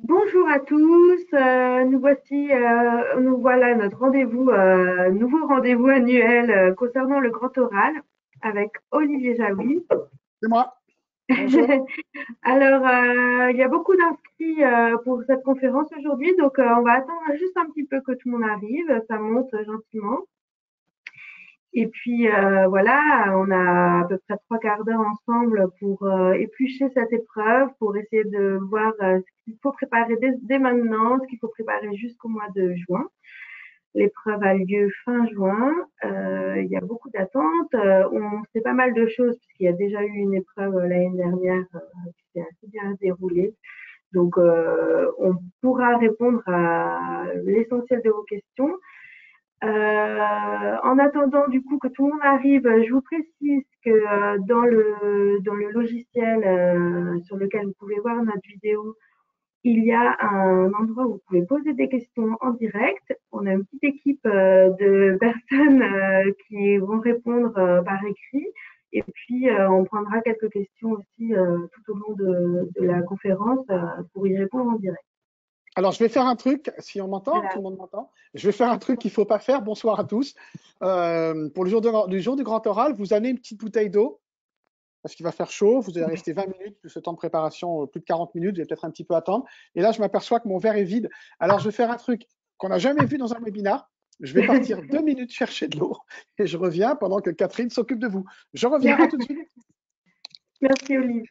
Bonjour à tous, nous voilà à notre nouveau rendez-vous annuel concernant le grand oral avec Olivier Jaoui. C'est moi. Bonjour. Il y a beaucoup d'inscrits pour cette conférence aujourd'hui, donc on va attendre juste un petit peu que tout le monde arrive, ça monte gentiment. Et puis voilà, on a à peu près trois quarts d'heure ensemble pour éplucher cette épreuve, pour essayer de voir ce qu'il faut préparer dès maintenant, ce qu'il faut préparer jusqu'au mois de juin. L'épreuve a lieu fin juin. Il y a beaucoup d'attentes. On sait pas mal de choses puisqu'il y a déjà eu une épreuve l'année dernière qui s'est assez bien déroulée. Donc, on pourra répondre à l'essentiel de vos questions. En attendant du coup que tout le monde arrive, je vous précise que dans le logiciel sur lequel vous pouvez voir notre vidéo, il y a un endroit où vous pouvez poser des questions en direct. On a une petite équipe de personnes qui vont répondre par écrit. Et puis, on prendra quelques questions aussi tout au long de la conférence pour y répondre en direct. Alors, je vais faire un truc, si on m'entend, tout Voilà. le monde m'entend. Je vais faire un truc qu'il ne faut pas faire. Bonsoir à tous. Pour le jour du grand oral, vous amenez une petite bouteille d'eau, parce qu'il va faire chaud. Vous allez rester 20 minutes, plus ce temps de préparation, plus de 40 minutes. Vous allez peut-être un petit peu attendre. Et là, je m'aperçois que mon verre est vide. Alors, je vais faire un truc qu'on n'a jamais vu dans un webinar. Je vais partir 2 minutes chercher de l'eau et je reviens pendant que Catherine s'occupe de vous. Je reviens, à tout de suite. Merci Olive.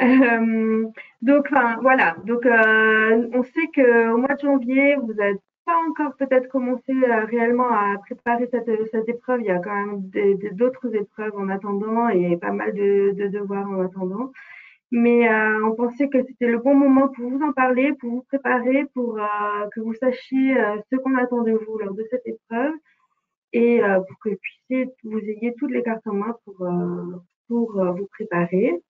Euh, donc, enfin, voilà. Donc, on sait qu'au mois de janvier, vous n'avez pas encore peut-être commencé réellement à préparer cette épreuve. Il y a quand même d'autres épreuves en attendant et pas mal de devoirs en attendant. Mais on pensait que c'était le bon moment pour vous en parler, pour vous préparer, pour que vous sachiez ce qu'on attend de vous lors de cette épreuve et pour que vous ayez toutes les cartes en main pour vous préparer.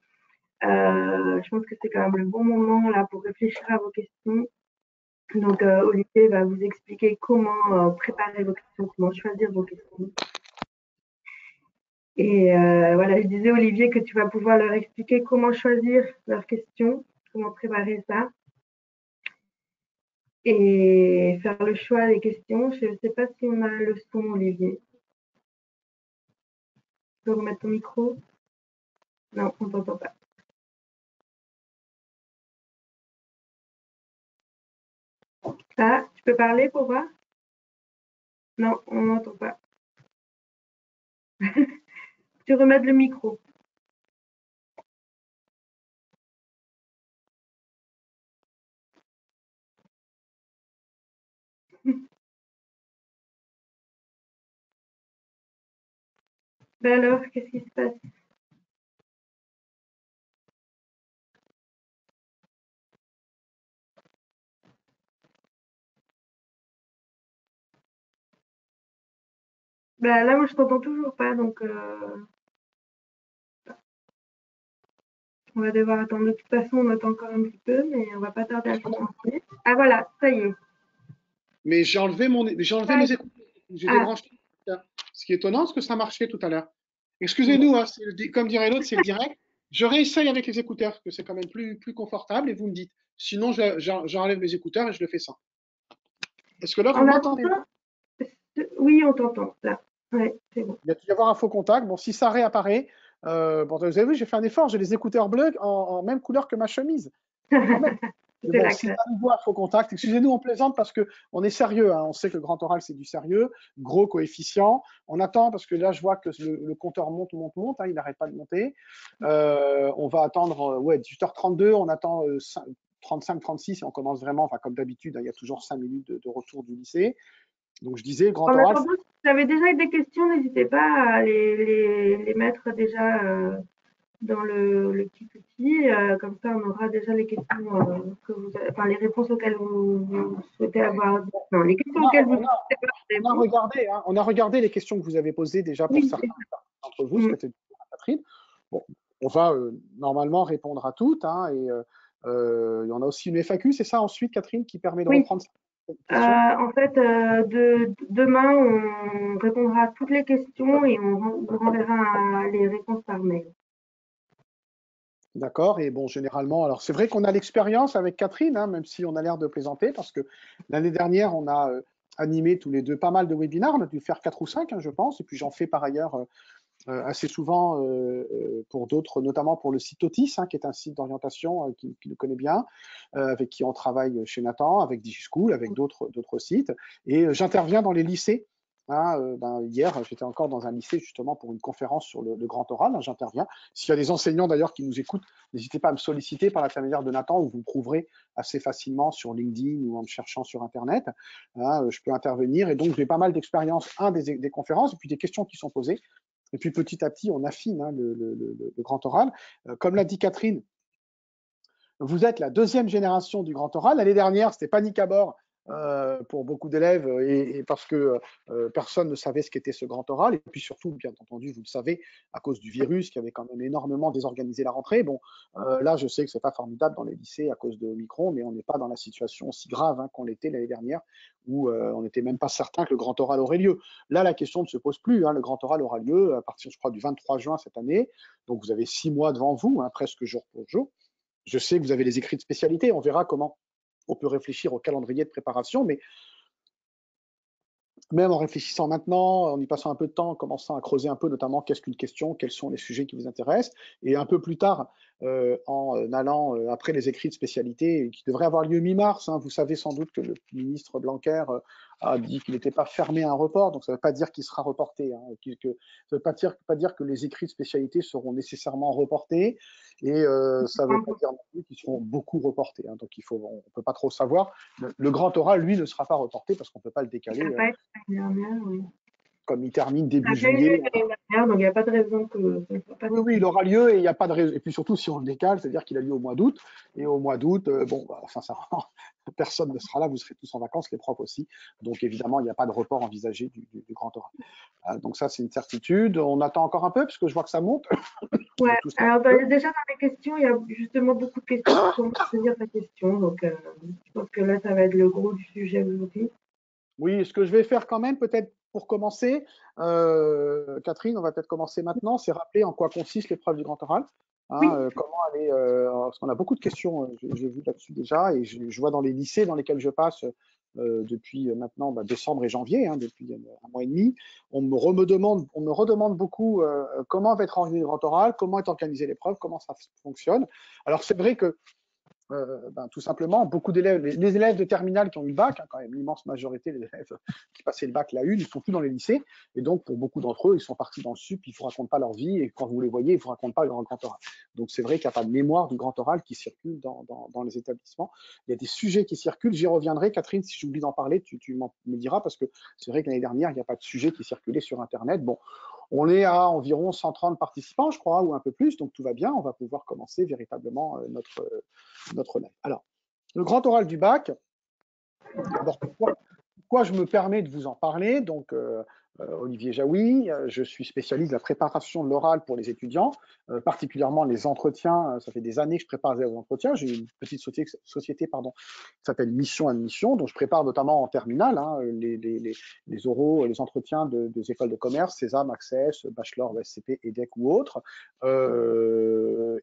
Je pense que c'est quand même le bon moment là pour réfléchir à vos questions. Donc, Olivier va vous expliquer comment préparer vos questions, comment choisir vos questions. Et voilà, je disais Olivier que tu vas pouvoir leur expliquer comment choisir leurs questions, comment préparer ça et faire le choix des questions. Je ne sais pas si on a le son, Olivier. Tu peux remettre ton micro? Non, on t'entend pas. Ah, tu peux parler pour voir? Non, on n'entend pas. Tu remets le micro. Ben alors, qu'est-ce qui se passe? Ben là, moi, je t'entends toujours pas, donc on va devoir attendre. De toute façon, on attend encore un petit peu, mais on va pas tarder à commencer. Ah voilà, ça y est. Mais j'ai enlevé Ah, mes écouteurs. J'ai ah, débranché. Ce qui est étonnant, parce que ça marchait tout à l'heure. Excusez-nous, hein, comme dirait l'autre, c'est le direct. Je réessaye avec les écouteurs, parce que c'est quand même plus confortable, et vous me dites. Sinon, j'enlève mes écouteurs et je le fais sans. Est-ce que là, vous en m'entendez? attendant, oui, on t'entend, là. Ouais, c'est bon. Il y a dû y avoir un faux contact. Bon, si ça réapparaît, bon, vous avez vu, j'ai fait un effort, j'ai les écouteurs bleus en même couleur que ma chemise. Quand même. Mais C'était bon, la si classe. à nouveau un faux contact, excusez-nous, on plaisante parce qu'on est sérieux, hein. On sait que le grand oral, c'est du sérieux, gros coefficient. On attend parce que là, je vois que le compteur monte, hein, il n'arrête pas de monter. On va attendre ouais, 18h32, on attend 35, 36 et on commence vraiment, enfin, comme d'habitude, hein, il y a toujours 5 minutes de retour du lycée. Donc, je disais, grand En oral, attendant, si vous avez déjà des questions, n'hésitez pas à les mettre déjà dans le petit outil. Comme ça, on aura déjà les questions enfin, les réponses auxquelles vous souhaitez avoir. Non, les questions on a, auxquelles vous on a, souhaitez avoir des on a réponses. regardé, hein, on a regardé les questions que vous avez posées déjà pour Oui, certains d'entre vous, ce mm. que tu Catherine. Bon, on va normalement répondre à toutes, hein, et il y en a aussi une FAQ, c'est ça ensuite, Catherine, qui permet de Oui. reprendre cette question. En fait, demain, on répondra à toutes les questions et on vous renverra les réponses par mail. D'accord. Et bon, généralement, alors c'est vrai qu'on a l'expérience avec Catherine, hein, même si on a l'air de plaisanter, parce que l'année dernière, on a animé tous les deux pas mal de webinars. On a dû faire 4 ou 5, hein, je pense. Et puis j'en fais par ailleurs assez souvent pour d'autres, notamment pour le site Otis, hein, qui est un site d'orientation qui le connaît bien, avec qui on travaille chez Nathan, avec DigiSchool, avec d'autres sites. Et j'interviens dans les lycées. Hein, hier, j'étais encore dans un lycée justement pour une conférence sur le grand oral. Hein, j'interviens. S'il y a des enseignants d'ailleurs qui nous écoutent, n'hésitez pas à me solliciter par l'intermédiaire de Nathan, où vous me trouverez assez facilement sur LinkedIn ou en me cherchant sur Internet. Hein, je peux intervenir et donc j'ai pas mal d'expérience, des conférences et puis des questions qui sont posées. Et puis petit à petit, on affine hein, le grand oral. Comme l'a dit Catherine, vous êtes la deuxième génération du grand oral. L'année dernière, c'était panique à bord pour beaucoup d'élèves et parce que personne ne savait ce qu'était ce grand oral. Et puis surtout, bien entendu, vous le savez, à cause du virus qui avait quand même énormément désorganisé la rentrée. Bon, là, je sais que c'est pas formidable dans les lycées à cause de Omicron, mais on n'est pas dans la situation aussi grave hein, qu'on l'était l'année dernière, où on n'était même pas certain que le grand oral aurait lieu. Là, la question ne se pose plus. Hein. Le grand oral aura lieu à partir, je crois, du 23 juin cette année. Donc, vous avez 6 mois devant vous, hein, presque jour pour jour. Je sais que vous avez les écrits de spécialité, on verra comment on peut réfléchir au calendrier de préparation, mais même en réfléchissant maintenant, en y passant un peu de temps, en commençant à creuser un peu notamment qu'est-ce qu'une question, quels sont les sujets qui vous intéressent, et un peu plus tard, en allant après les écrits de spécialité, qui devraient avoir lieu mi-mars, hein, vous savez sans doute que le ministre Blanquer a dit qu'il n'était pas fermé à un report, donc ça ne veut pas dire qu'il sera reporté, hein, ça ne veut pas dire que les écrits de spécialité seront nécessairement reportés, et ça ne veut pas dire non plus qu'ils seront beaucoup reportés, hein, donc on ne peut pas trop savoir. Le grand oral, lui, ne sera pas reporté parce qu'on ne peut pas le décaler. Ça n'a pas été l'année dernière, oui. Comme il termine Ça début n'a pas eu lieu juillet. l'année dernière, donc il n'y a pas de raison que ça ne soit pas Oui, cette oui, il année. aura lieu et il n'y a pas de raison. Et puis surtout, si on le décale, c'est-à-dire qu'il a lieu au mois d'août. Et au mois d'août, bon, bah, sincèrement, personne ne sera là, vous serez tous en vacances, les profs aussi. Donc évidemment, il n'y a pas de report envisagé du grand oral. Donc ça, c'est une certitude. On attend encore un peu, parce que je vois que ça monte. Ouais, Tout ça. alors déjà dans les questions, il y a justement beaucoup de questions sur comment choisir sa question. Donc, je pense que là, ça va être le gros du sujet aujourd'hui. Oui, ce que je vais faire quand même, peut-être pour commencer, Catherine, on va peut-être commencer maintenant, c'est rappeler en quoi consiste l'épreuve du grand oral. Hein, Oui, comment aller, parce qu'on a beaucoup de questions, j'ai vu là-dessus déjà, et je vois dans les lycées dans lesquels je passe depuis maintenant décembre et janvier, hein, depuis un mois et demi, on me redemande beaucoup comment va être organisé le grand oral, comment est organisée l'épreuve, comment ça fonctionne. Alors c'est vrai que tout simplement, beaucoup d'élèves, les élèves de terminale qui ont eu le bac, hein, quand même l'immense majorité des élèves qui passaient le bac la une, ils sont plus dans les lycées, et donc pour beaucoup d'entre eux, ils sont partis dans le sup, ils ne vous racontent pas leur vie, et quand vous les voyez, ils ne vous racontent pas le grand oral. Donc c'est vrai qu'il n'y a pas de mémoire du grand oral qui circule dans les établissements. Il y a des sujets qui circulent, j'y reviendrai, Catherine, si j'oublie d'en parler, tu me diras, parce que c'est vrai que l'année dernière, il n'y a pas de sujet qui circulait sur Internet. Bon, on est à environ 130 participants, je crois, ou un peu plus, donc tout va bien, on va pouvoir commencer véritablement notre live. Alors, le grand oral du bac, d'abord, pourquoi je me permets de vous en parler? Donc, Olivier Jaoui, je suis spécialiste de la préparation de l'oral pour les étudiants, particulièrement les entretiens. Ça fait des années que je prépare les entretiens. J'ai une petite société pardon, qui s'appelle Mission Admission, dont je prépare notamment en terminale hein, les oraux, les entretiens des écoles de commerce, César, Access, Bachelor, SCP, EDEC ou autres.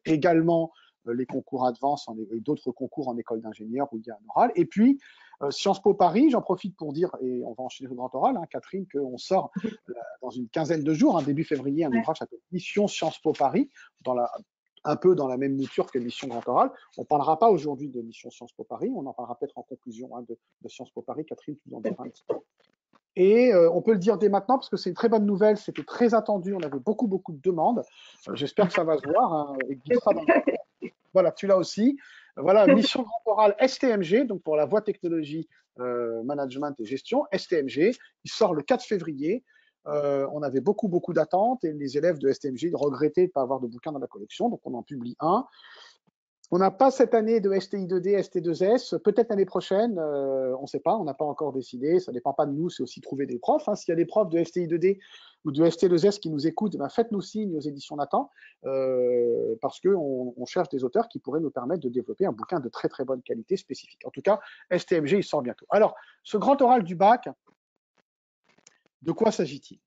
Également, les concours Advance et d'autres concours en école d'ingénieur où il y a un oral. Et puis, Sciences Po Paris, j'en profite pour dire, et on va enchaîner le grand oral, hein, Catherine, qu'on sort dans une quinzaine de jours, début février, un ouais. ouvrage s'appelle Mission Sciences Po Paris, un peu dans la même mouture que Mission Grand Oral. On ne parlera pas aujourd'hui de Mission Sciences Po Paris, on en parlera peut-être en conclusion hein, de Sciences Po Paris. Catherine, tu nous en diras un petit peu. Et on peut le dire dès maintenant parce que c'est une très bonne nouvelle, c'était très attendu, on avait beaucoup de demandes. J'espère que ça va se voir hein, et glissera dans le... Voilà, tu l'as aussi. Voilà, mission grand oral STMG, donc pour la voie technologie, management et gestion, STMG. Il sort le 4 février. On avait beaucoup d'attentes et les élèves de STMG regrettaient de ne pas avoir de bouquin dans la collection, donc on en publie un. On n'a pas cette année de STI2D, ST2S, peut-être l'année prochaine, on ne sait pas, on n'a pas encore décidé, ça ne dépend pas de nous, c'est aussi trouver des profs. Hein. S'il y a des profs de STI2D ou de ST2S qui nous écoutent, ben faites-nous signe aux éditions Nathan, parce qu'on cherche des auteurs qui pourraient nous permettre de développer un bouquin de très bonne qualité spécifique. En tout cas, STMG, il sort bientôt. Alors, ce grand oral du bac, de quoi s'agit-il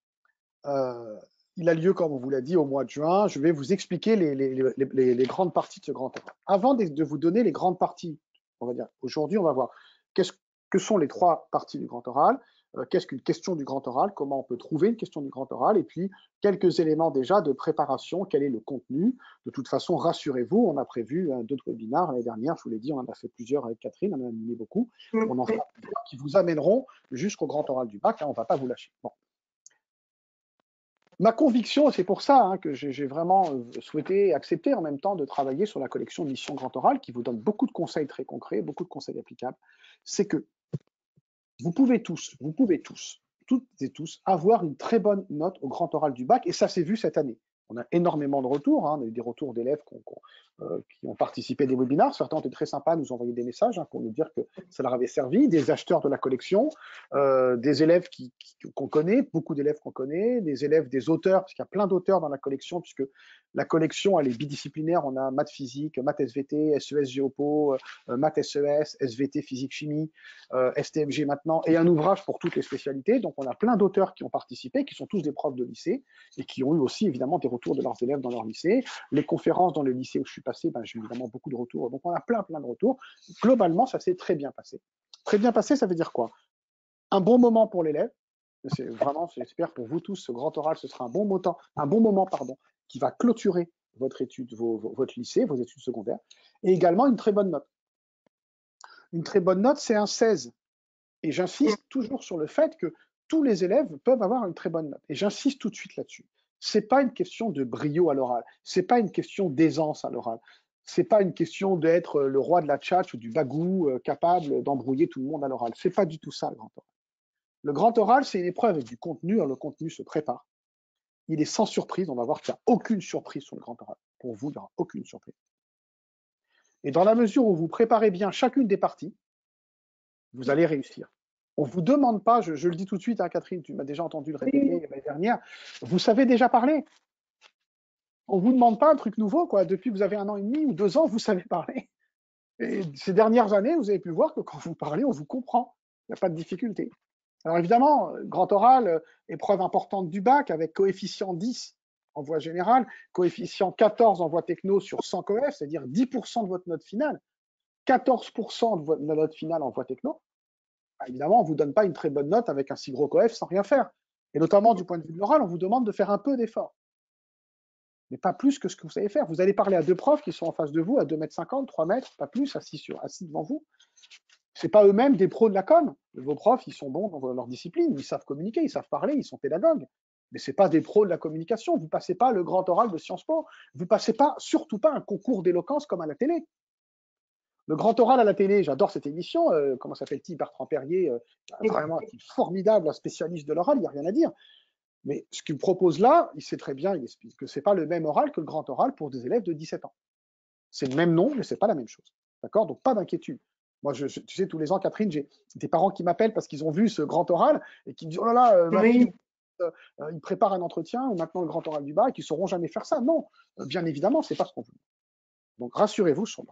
il a lieu, comme on vous l'a dit, au mois de juin. Je vais vous expliquer les grandes parties de ce grand oral. Avant de vous donner les grandes parties, on va dire, aujourd'hui, on va voir que sont les 3 parties du grand oral, qu'est-ce qu'une question du grand oral, comment on peut trouver une question du grand oral, et puis quelques éléments déjà de préparation, quel est le contenu. De toute façon, rassurez-vous, on a prévu d'autres webinaires l'année dernière, je vous l'ai dit, on en a fait plusieurs avec Catherine, on en a animé beaucoup. On en fera plusieurs qui vous amèneront jusqu'au grand oral du bac, hein, on ne va pas vous lâcher. Bon. Ma conviction, c'est pour ça que j'ai vraiment souhaité accepter en même temps de travailler sur la collection Mission Grand Oral, qui vous donne beaucoup de conseils très concrets, beaucoup de conseils applicables, c'est que vous pouvez tous, toutes et tous, avoir une très bonne note au grand oral du bac, et ça s'est vu cette année. On a énormément de retours, on a eu des retours d'élèves qui ont participé à des webinaires. Certains ont été très sympas, nous envoyer des messages pour nous dire que ça leur avait servi, des acheteurs de la collection, des élèves qu'on connaît, beaucoup d'élèves qu'on connaît, des élèves, des auteurs, parce qu'il y a plein d'auteurs dans la collection, puisque la collection, elle est bidisciplinaire, on a maths physique, maths SVT, SES Géopo, maths SES, SVT physique chimie, STMG maintenant, et un ouvrage pour toutes les spécialités. Donc on a plein d'auteurs qui ont participé, qui sont tous des profs de lycée, et qui ont eu aussi évidemment des retours de leurs élèves dans leur lycée. Les conférences dans le lycée où je suis passé, j'ai eu évidemment beaucoup de retours. Donc on a plein de retours. Globalement, ça s'est très bien passé. Très bien passé, ça veut dire quoi? Un bon moment pour l'élève. C'est vraiment, j'espère pour vous tous, ce grand oral, ce sera un bon moment, qui va clôturer votre étude, votre lycée, vos études secondaires, et également une très bonne note. Une très bonne note, c'est un 16. Et j'insiste toujours sur le fait que tous les élèves peuvent avoir une très bonne note. Et j'insiste tout de suite là-dessus. C'est pas une question de brio à l'oral. C'est pas une question d'aisance à l'oral. C'est pas une question d'être le roi de la tchatch ou du bagou capable d'embrouiller tout le monde à l'oral. C'est pas du tout ça, le grand oral. Le grand oral, c'est une épreuve avec du contenu. Alors, le contenu se prépare. Il est sans surprise. On va voir qu'il n'y a aucune surprise sur le grand oral. Pour vous, il n'y aura aucune surprise. Et dans la mesure où vous préparez bien chacune des parties, vous allez réussir. On ne vous demande pas, je le dis tout de suite, Catherine, tu m'as déjà entendu le répéter l'année dernière, vous savez déjà parler. On ne vous demande pas un truc nouveau, quoi. Depuis que vous avez 1 an et demi ou 2 ans, vous savez parler. Et ces dernières années, vous avez pu voir que quand vous parlez, on vous comprend. Il n'y a pas de difficulté. Alors évidemment, grand oral, épreuve importante du bac, avec coefficient 10 en voie générale, coefficient 14 en voie techno sur 100 coef, c'est-à-dire 10% de votre note finale, 14% de votre note finale en voie techno. Évidemment, on ne vous donne pas une très bonne note avec un si gros coef sans rien faire. Et notamment du point de vue de l'oral, on vous demande de faire un peu d'effort. Mais pas plus que ce que vous savez faire. Vous allez parler à 2 profs qui sont en face de vous, à 2,50 m, 3 mètres, pas plus, assis devant vous. Ce n'est pas eux-mêmes des pros de la com. Vos profs, ils sont bons dans leur discipline, ils savent communiquer, ils savent parler, ils sont pédagogues. Mais ce n'est pas des pros de la communication. Vous ne passez pas le grand oral de Sciences Po. Vous ne passez pas, surtout pas un concours d'éloquence comme à la télé. Le grand oral à la télé, j'adore cette émission. Comment s'appelle-t-il? Bertrand Perrier, vraiment un type formidable, un spécialiste de l'oral, il n'y a rien à dire. Mais ce qu'il propose là, il sait très bien, il explique que ce n'est pas le même oral que le grand oral pour des élèves de 17 ans. C'est le même nom, mais ce n'est pas la même chose. D'accord? Donc pas d'inquiétude. Moi, tu sais, tous les ans, Catherine, j'ai des parents qui m'appellent parce qu'ils ont vu ce grand oral et qui me disent, oh là là, ma fille, il prépare un entretien ou maintenant le grand oral du bac et qu'ils ne sauront jamais faire ça. Non, bien évidemment, ce n'est pas ce qu'on veut. Donc rassurez-vous sur le.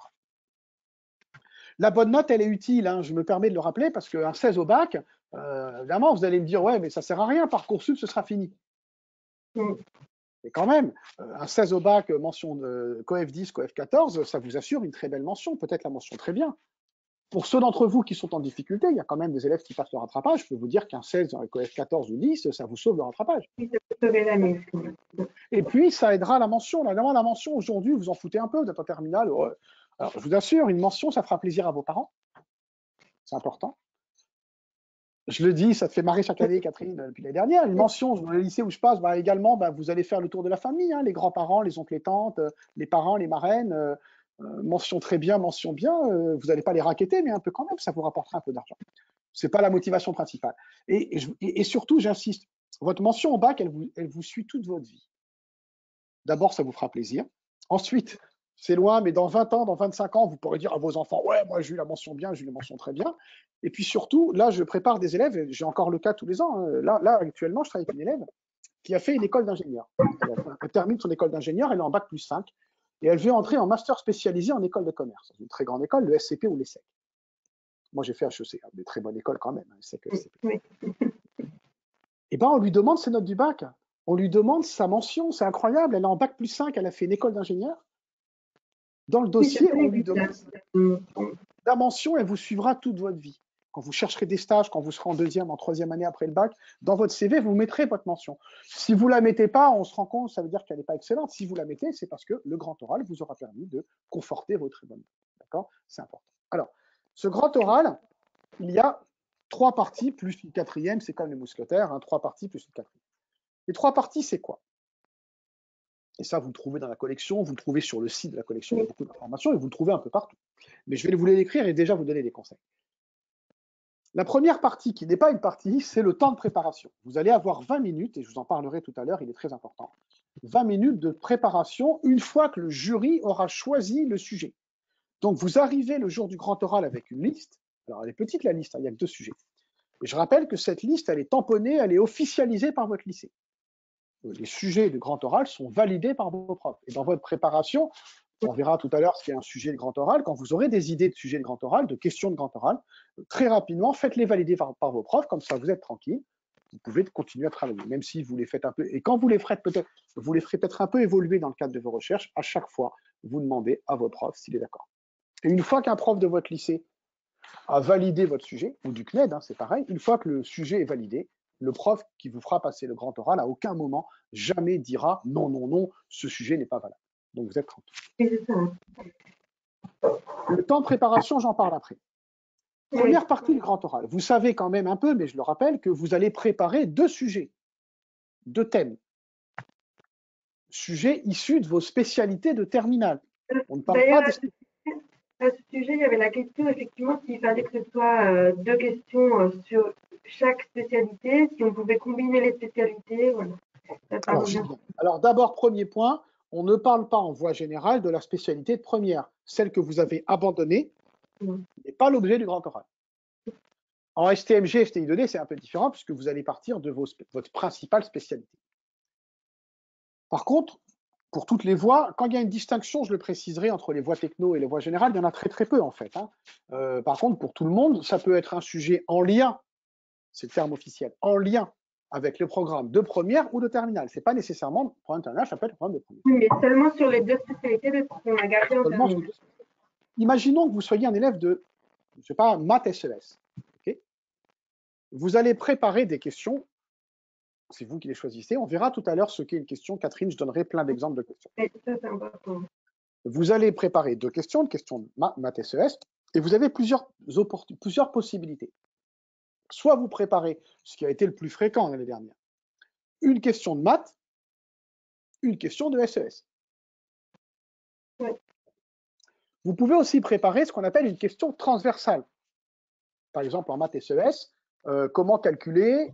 La bonne note, elle est utile, je me permets de le rappeler, parce qu'un 16 au bac, évidemment, vous allez me dire, ouais, mais ça ne sert à rien, Parcoursup, ce sera fini. Et quand même, un 16 au bac, mention de coef 10, coef 14, ça vous assure une très belle mention, peut-être la mention très bien. Pour ceux d'entre vous qui sont en difficulté, il y a quand même des élèves qui passent le rattrapage, je peux vous dire qu'un 16 dans le coef 14 ou 10, ça vous sauve le rattrapage. Et puis, ça aidera la mention. Évidemment, la mention, aujourd'hui, vous en foutez un peu, vous êtes en terminale. Alors, je vous assure, une mention, ça fera plaisir à vos parents. C'est important. Je le dis, ça te fait marrer chaque année, Catherine, depuis l'année dernière. Une mention dans le lycée où je passe, également, vous allez faire le tour de la famille, les grands-parents, les oncles et tantes, les parents, les marraines. Mention très bien, mention bien. Vous n'allez pas les raqueter, mais un peu quand même, ça vous rapportera un peu d'argent. Ce n'est pas la motivation principale. Et surtout, j'insiste, votre mention au bac, elle vous suit toute votre vie. D'abord, ça vous fera plaisir. Ensuite, c'est loin, mais dans 20 ans, dans 25 ans, vous pourrez dire à vos enfants, ouais, moi j'ai eu la mention bien, j'ai eu la mention très bien. Et puis surtout, là, je prépare des élèves, j'ai encore le cas tous les ans. Là, actuellement, je travaille avec une élève qui a fait une école d'ingénieur. Elle termine son école d'ingénieur, elle est en bac plus 5, et elle veut entrer en master spécialisé en école de commerce, une très grande école, le SCP ou l'ESSEC. Moi, j'ai fait HEC, des très bonnes écoles quand même, SEC, SCP. Et on lui demande ses notes du bac. On lui demande sa mention, c'est incroyable, elle est en bac+5, elle a fait une école d'ingénieur. Dans le Oui, dossier, on lui demande la mention, elle vous suivra toute votre vie. Quand vous chercherez des stages, quand vous serez en deuxième, en troisième année après le bac, dans votre CV, vous mettrez votre mention. Si vous ne la mettez pas, on se rend compte, ça veut dire qu'elle n'est pas excellente. Si vous la mettez, c'est parce que le grand oral vous aura permis de conforter votre bonne note. D'accord? C'est important. Alors, ce grand oral, il y a 3 parties plus une quatrième, c'est comme les mousquetaires, hein, 3 parties plus une quatrième. Les 3 parties, c'est quoi? Et ça, vous le trouvez dans la collection, vous le trouvez sur le site de la collection, il y a beaucoup d'informations et vous le trouvez un peu partout. Mais je vais vous les décrire et déjà vous donner des conseils. La première partie, qui n'est pas une partie, c'est le temps de préparation. Vous allez avoir 20 minutes, et je vous en parlerai tout à l'heure, il est très important. 20 minutes de préparation une fois que le jury aura choisi le sujet. Donc vous arrivez le jour du grand oral avec une liste. Alors elle est petite la liste, hein, il n'y a que 2 sujets. Et je rappelle que cette liste, elle est tamponnée, elle est officialisée par votre lycée. Les sujets de grand oral sont validés par vos profs. Et dans votre préparation, on verra tout à l'heure ce qu'est un sujet de grand oral. Quand vous aurez des idées de sujets de grand oral, de questions de grand oral, très rapidement, faites-les valider par vos profs, comme ça vous êtes tranquille. Vous pouvez continuer à travailler, même si vous les faites un peu. Et quand vous les ferez peut-être, vous les ferez peut-être un peu évoluer dans le cadre de vos recherches. À chaque fois, vous demandez à vos profs s'il est d'accord. Et une fois qu'un prof de votre lycée a validé votre sujet, ou du CNED, hein, c'est pareil, une fois que le sujet est validé, le prof qui vous fera passer le grand oral, à aucun moment, jamais dira non, non, non, ce sujet n'est pas valable. Donc vous êtes tranquille. Le temps de préparation, j'en parle après. Première partie du grand oral. Vous savez quand même un peu, mais je le rappelle, que vous allez préparer 2 sujets, 2 thèmes. Sujets issus de vos spécialités de terminale. On ne parle pas des... À ce sujet, il y avait la question effectivement s'il fallait que ce soit 2 questions sur chaque spécialité, si on pouvait combiner les spécialités. Voilà. Alors d'abord, premier point, on ne parle pas en voie générale de la spécialité de première. Celle que vous avez abandonnée n'est pas l'objet du grand oral. En STMG, STI2D, c'est un peu différent puisque vous allez partir de votre principale spécialité. Par contre, pour toutes les voies, quand il y a une distinction, je le préciserai, entre les voies techno et les voies générales, il y en a très très peu en fait. Hein. Par contre, pour tout le monde, ça peut être un sujet en lien, c'est le terme officiel, en lien avec le programme de première ou de terminale. Ce n'est pas nécessairement le programme de terminale, ça peut être le programme de première. Oui, mais seulement sur les 2 spécialités qu'on a gardées en terminale. Imaginons que vous soyez un élève de, je ne sais pas, maths SES. Okay, vous allez préparer des questions. C'est vous qui les choisissez. On verra tout à l'heure ce qu'est une question. Catherine, je donnerai plein d'exemples de questions. Et ça, c'est important. Vous allez préparer 2 questions, une question de maths SES, et vous avez plusieurs possibilités. Soit vous préparez, ce qui a été le plus fréquent l'année dernière, une question de maths, une question de SES. Oui. Vous pouvez aussi préparer ce qu'on appelle une question transversale. Par exemple, en maths SES, comment calculer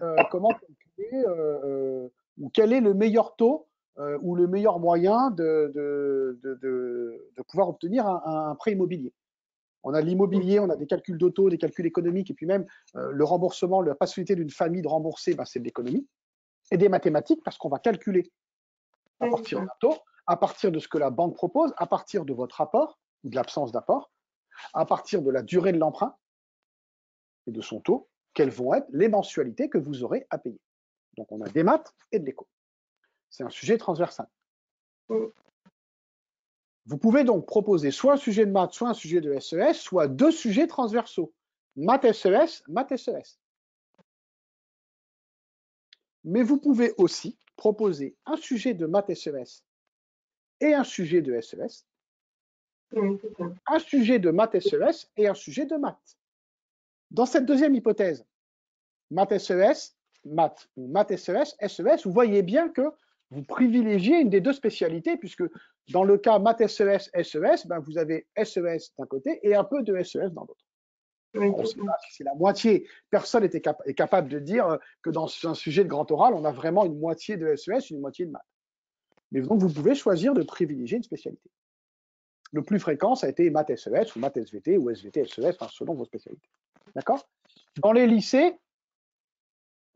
ou quel est le meilleur taux ou le meilleur moyen de pouvoir obtenir un prêt immobilier. On a de l'immobilier, on a des calculs d'auto, des calculs économiques, et puis même le remboursement, la possibilité d'une famille de rembourser, c'est de l'économie, et des mathématiques, parce qu'on va calculer à partir d'un taux, à partir de ce que la banque propose, à partir de votre apport, ou de l'absence d'apport, à partir de la durée de l'emprunt et de son taux, quelles vont être les mensualités que vous aurez à payer. Donc on a des maths et de l'éco. C'est un sujet transversal. Vous pouvez donc proposer soit un sujet de maths, soit un sujet de SES, soit 2 sujets transversaux. Maths SES, maths SES. Mais vous pouvez aussi proposer un sujet de maths SES et un sujet de SES, un sujet de maths SES et un sujet de maths. Dans cette deuxième hypothèse, maths SES, maths ou maths SES, SES, vous voyez bien que vous privilégiez une des 2 spécialités, puisque dans le cas maths SES, SES, ben vous avez SES d'un côté et un peu de SES dans l'autre. On ne sait pas si c'est la moitié. Personne est capable de dire que dans un sujet de grand oral, on a vraiment une moitié de SES, une moitié de maths. Mais donc, vous pouvez choisir de privilégier une spécialité. Le plus fréquent, ça a été maths SES ou maths SVT ou SVT SES, enfin, selon vos spécialités. D'accord? Dans les lycées,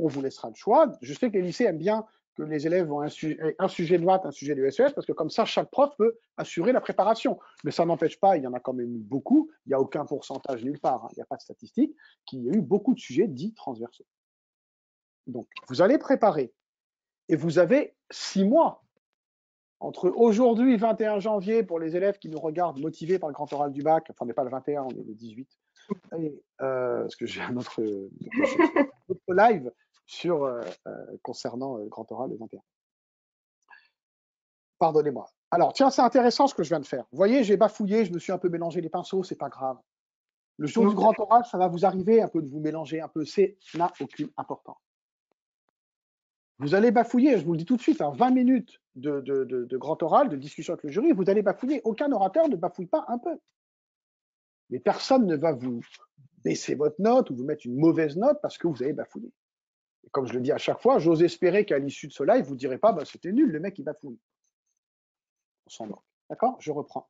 on vous laissera le choix. Je sais que les lycées aiment bien que les élèves ont un sujet de maths, un sujet de SES, parce que comme ça, chaque prof peut assurer la préparation. Mais ça n'empêche pas, il y en a quand même eu beaucoup, il n'y a aucun pourcentage nulle part, hein, il n'y a pas de statistique, qu'il y a eu beaucoup de sujets dits transversaux. Donc, vous allez préparer Et vous avez 6 mois entre aujourd'hui, 21 janvier, pour les élèves qui nous regardent motivés par le grand oral du bac, enfin, on n'est pas le 21, on est le 18, et, parce que j'ai un autre live concernant le grand oral le 21. Pardonnez-moi. Alors, tiens, c'est intéressant ce que je viens de faire. Vous voyez, j'ai bafouillé, je me suis un peu mélangé les pinceaux, c'est pas grave. Le jour du grand oral, ça va vous arriver un peu de vous mélanger un peu, ça n'a aucune importance. Vous allez bafouiller, je vous le dis tout de suite, 20 minutes de grand oral, de discussion avec le jury, vous allez bafouiller. Aucun orateur ne bafouille pas un peu. Mais personne ne va vous baisser votre note ou vous mettre une mauvaise note parce que vous avez bafouillé. Et comme je le dis à chaque fois, j'ose espérer qu'à l'issue de ce live, vous ne direz pas bah, c'était nul, le mec il bafouille. On s'en moque. D'accord? Je reprends.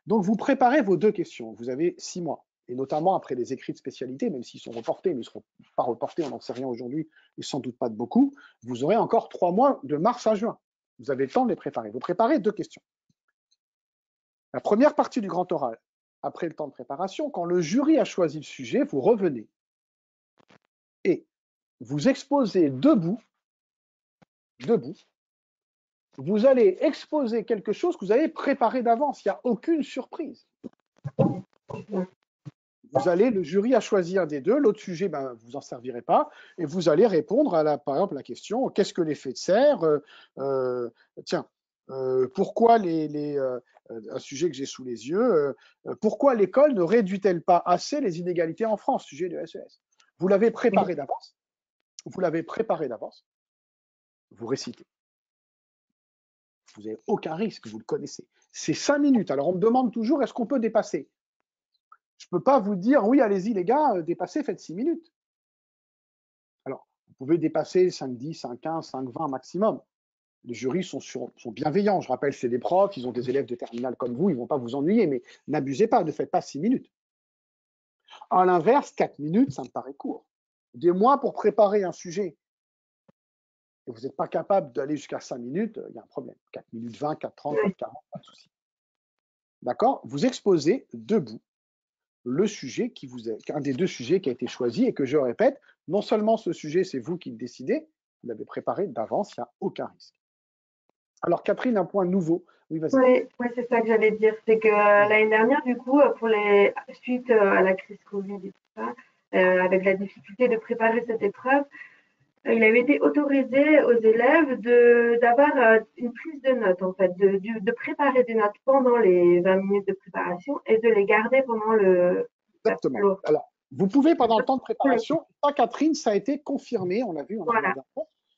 Donc vous préparez vos 2 questions. Vous avez 6 mois. Et notamment après les écrits de spécialité, même s'ils sont reportés, mais ils ne seront pas reportés, on n'en sait rien aujourd'hui, et sans doute pas de beaucoup, vous aurez encore 3 mois de mars à juin. Vous avez le temps de les préparer. Vous préparez 2 questions. La première partie du grand oral, après le temps de préparation, quand le jury a choisi le sujet, vous revenez et vous exposez debout, vous allez exposer quelque chose que vous avez préparé d'avance. Il n'y a aucune surprise. Le jury a choisi un des deux, l'autre sujet, ben, vous en servirez pas, et vous allez répondre par exemple, la question qu'est-ce que l'effet de serre pourquoi un sujet que j'ai sous les yeux, pourquoi l'école ne réduit-elle pas assez les inégalités en France, sujet de SES. Vous l'avez préparé d'avance, vous récitez. Vous n'avez aucun risque, vous le connaissez. C'est 5 minutes. Alors on me demande toujours est-ce qu'on peut dépasser? Je ne peux pas vous dire, oui, allez-y les gars, dépassez, faites 6 minutes. Alors, vous pouvez dépasser 5-10, 5-15, 5-20 maximum. Les jurys sont bienveillants. Je rappelle, c'est des profs, ils ont des élèves de terminale comme vous, ils ne vont pas vous ennuyer, mais n'abusez pas, ne faites pas 6 minutes. À l'inverse, 4 minutes, ça me paraît court. Des mois pour préparer un sujet, et vous n'êtes pas capable d'aller jusqu'à 5 minutes, il y a un problème. 4 minutes 20, 4:30, 4:40, pas de souci. D'accord? Vous exposez debout le sujet un des 2 sujets qui a été choisi et que je répète, non seulement ce sujet, c'est vous qui le décidez, vous l'avez préparé d'avance, il n'y a aucun risque. Alors, Catherine, un point nouveau. Oui, vas-y. Oui, c'est ça que j'allais dire. C'est que l'année dernière, du coup, suite à la crise Covid et tout ça, avec la difficulté de préparer cette épreuve, il avait été autorisé aux élèves d'avoir une prise de notes, en fait, de préparer des notes pendant les 20 minutes de préparation et de les garder pendant Exactement. Alors, vous pouvez, pendant le temps de préparation, ça, Catherine, ça a été confirmé, on l'a vu,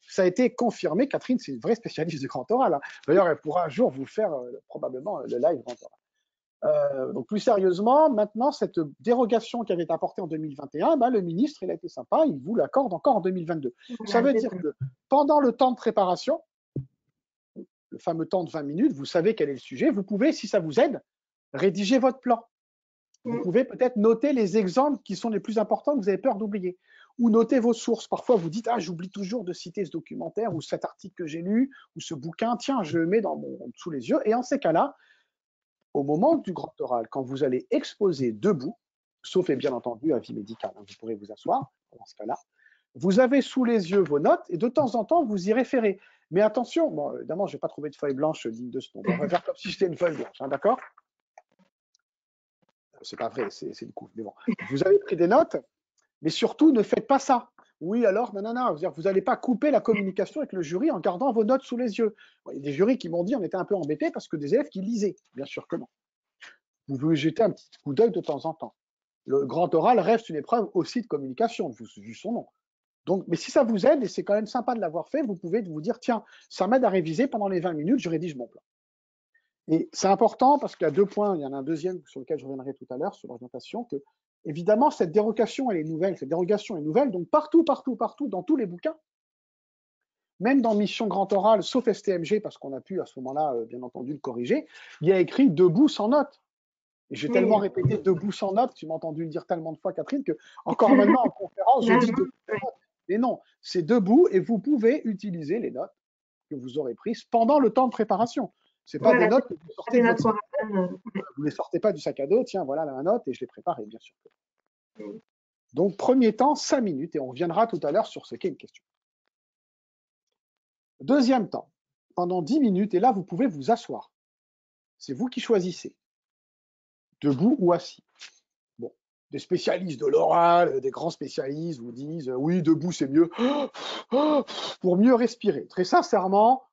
ça a été confirmé. Catherine, c'est une vraie spécialiste du grand oral. D'ailleurs, elle pourra un jour vous faire probablement le live grand oral. Donc, plus sérieusement, maintenant, cette dérogation qui avait été apportée en 2021, le ministre, il a été sympa, il vous l'accorde encore en 2022. Ça veut dire que pendant le temps de préparation, le fameux temps de 20 minutes, vous savez quel est le sujet, vous pouvez, si ça vous aide, rédiger votre plan. Vous pouvez peut-être noter les exemples qui sont les plus importants que vous avez peur d'oublier. Ou noter vos sources. Parfois, vous dites « Ah, j'oublie toujours de citer ce documentaire ou cet article que j'ai lu ou ce bouquin. Tiens, je le mets sous les yeux. » Et en ces cas-là, au moment du grand oral, quand vous allez exposer debout, sauf et bien entendu avis médical, vous pourrez vous asseoir dans ce cas-là, vous avez sous les yeux vos notes et de temps en temps, vous y référez. Mais attention, bon, évidemment, je n'ai pas trouvé de feuille blanche digne de ce nom. On va faire comme si c'était une feuille blanche, d'accord? C'est pas vrai, c'est le coup. Mais bon, vous avez pris des notes, mais surtout ne faites pas ça. Oui, alors, non. Vous n'allez pas couper la communication avec le jury en gardant vos notes sous les yeux. Il y a des jurys qui m'ont dit on était un peu embêtés parce que des élèves qui lisaient. Bien sûr que non. Vous pouvez jeter un petit coup d'œil de temps en temps. Le grand oral reste une épreuve aussi de communication, vu son nom. Donc, mais si ça vous aide, et c'est quand même sympa de l'avoir fait, vous pouvez vous dire tiens, ça m'aide à réviser pendant les 20 minutes, je rédige mon plan. Et c'est important parce qu'il y a 2 points, il y en a un deuxième sur lequel je reviendrai tout à l'heure, sur l'orientation, que évidemment, cette dérogation, elle est nouvelle. Cette dérogation est nouvelle, donc partout, dans tous les bouquins, même dans Mission Grand Oral, sauf STMG, parce qu'on a pu à ce moment-là, bien entendu, le corriger, il y a écrit debout sans note. Et j'ai tellement répété debout sans note, tu m'as entendu le dire tellement de fois, Catherine, que encore maintenant en conférence, je dis debout sans note. Mais non, c'est debout et vous pouvez utiliser les notes que vous aurez prises pendant le temps de préparation. Ce n'est pas des notes que vous sortez de votre sac à dos. Vous ne les sortez pas du sac à dos, tiens, voilà la note et je l'ai préparée, bien sûr. Donc, premier temps, 5 minutes, et on reviendra tout à l'heure sur ce qu'est une question. Deuxième temps, pendant 10 minutes, et là, vous pouvez vous asseoir. C'est vous qui choisissez, debout ou assis. Bon, des spécialistes de l'oral, des grands spécialistes vous disent oui, debout c'est mieux, pour mieux respirer. Très sincèrement,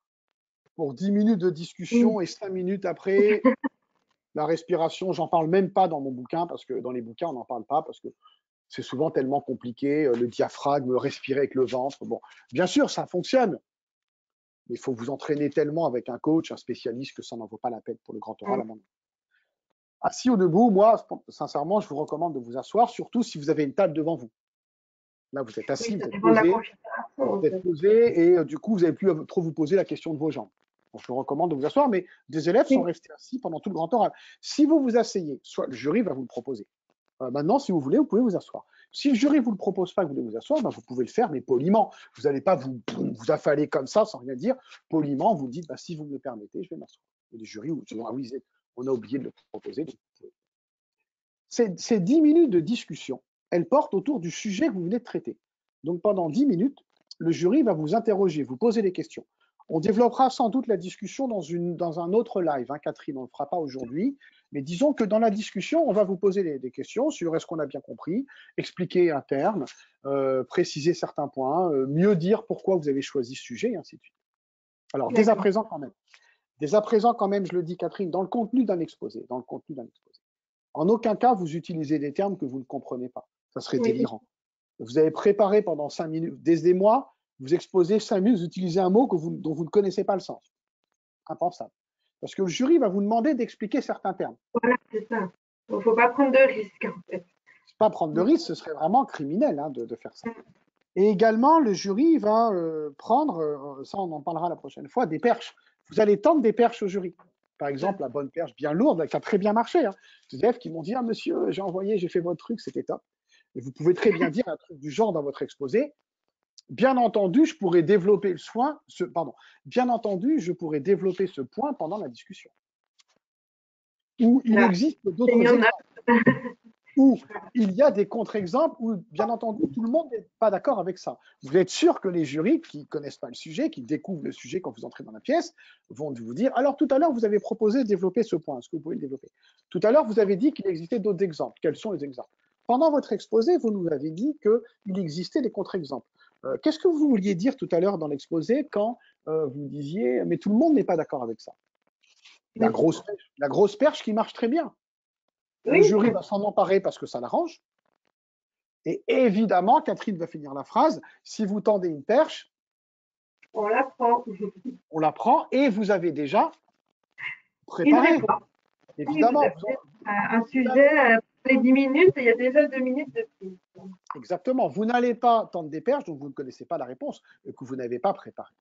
pour 10 minutes de discussion et 5 minutes après, la respiration, j'en parle même pas dans mon bouquin, parce que dans les bouquins, on n'en parle pas, parce que c'est souvent tellement compliqué, le diaphragme, respirer avec le ventre. Bon, bien sûr, ça fonctionne, mais il faut vous entraîner tellement avec un coach, un spécialiste, que ça n'en vaut pas la peine pour le grand oral à mon avis. Assis ou debout, moi, sincèrement, je vous recommande de vous asseoir, surtout si vous avez une table devant vous. Là, vous êtes assis, Oui, ça dépend de la vous êtes posé, et du coup, vous n'avez plus à trop vous poser la question de vos jambes. Donc, je vous recommande de vous asseoir, mais des élèves sont restés assis pendant tout le grand oral. Si vous vous asseyez, soit le jury va vous le proposer. Maintenant, si vous voulez, vous pouvez vous asseoir. Si le jury ne vous le propose pas que vous voulez vous asseoir, ben, vous pouvez le faire, mais poliment. Vous n'allez pas vous affaler comme ça sans rien dire. Poliment, vous dites, si vous me le permettez, je vais m'asseoir. Et le jury, oui, on a oublié de le proposer. Ces 10 minutes de discussion, elles portent autour du sujet que vous venez de traiter. Donc pendant 10 minutes, le jury va vous interroger, vous poser des questions. On développera sans doute la discussion dans un autre live, hein, Catherine, on ne le fera pas aujourd'hui, mais disons que dans la discussion, on va vous poser des questions sur est-ce qu'on a bien compris, expliquer un terme, préciser certains points, mieux dire pourquoi vous avez choisi ce sujet, et ainsi de suite. Alors, dès à présent quand même, je le dis Catherine, dans le contenu d'un exposé, en aucun cas, vous utilisez des termes que vous ne comprenez pas. Ça serait délirant. Vous avez préparé pendant 5 minutes, des mois, vous exposez 5 minutes, vous utilisez un mot dont vous ne connaissez pas le sens. Impensable. Parce que le jury va vous demander d'expliquer certains termes. Voilà, c'est ça. Il ne faut pas prendre de risques, en fait. Pas prendre de risques, ce serait vraiment criminel de faire ça. Et également, le jury va prendre, ça on en parlera la prochaine fois, des perches. Vous allez tendre des perches au jury. Par exemple, la bonne perche bien lourde, qui a très bien marché. Hein. Des élèves qui m'ont dit, monsieur, j'ai fait votre truc, c'était top. Et vous pouvez très bien dire un truc du genre dans votre exposé. Bien entendu, je pourrais développer bien entendu, je pourrais développer ce point pendant la discussion. Ou il existe d'autres exemples. Où il y a des contre-exemples où, bien entendu, tout le monde n'est pas d'accord avec ça. Vous êtes sûr que les jurys qui ne connaissent pas le sujet, qui découvrent le sujet quand vous entrez dans la pièce, vont vous dire, alors tout à l'heure, vous avez proposé de développer ce point, est-ce que vous pouvez le développer? Tout à l'heure, vous avez dit qu'il existait d'autres exemples. Quels sont les exemples? Pendant votre exposé, vous nous avez dit qu'il existait des contre-exemples. Qu'est-ce que vous vouliez dire tout à l'heure dans l'exposé quand vous disiez, mais tout le monde n'est pas d'accord avec ça? La grosse perche qui marche très bien. Le jury va s'en emparer parce que ça l'arrange. Et évidemment, Catherine va finir la phrase, si vous tendez une perche, on la prend. On la prend et vous avez déjà préparé. Évidemment. Un sujet, les 10 minutes, il y a déjà 2 minutes de plus. Exactement. Vous n'allez pas tendre des perches, donc vous ne connaissez pas la réponse, que vous n'avez pas préparée.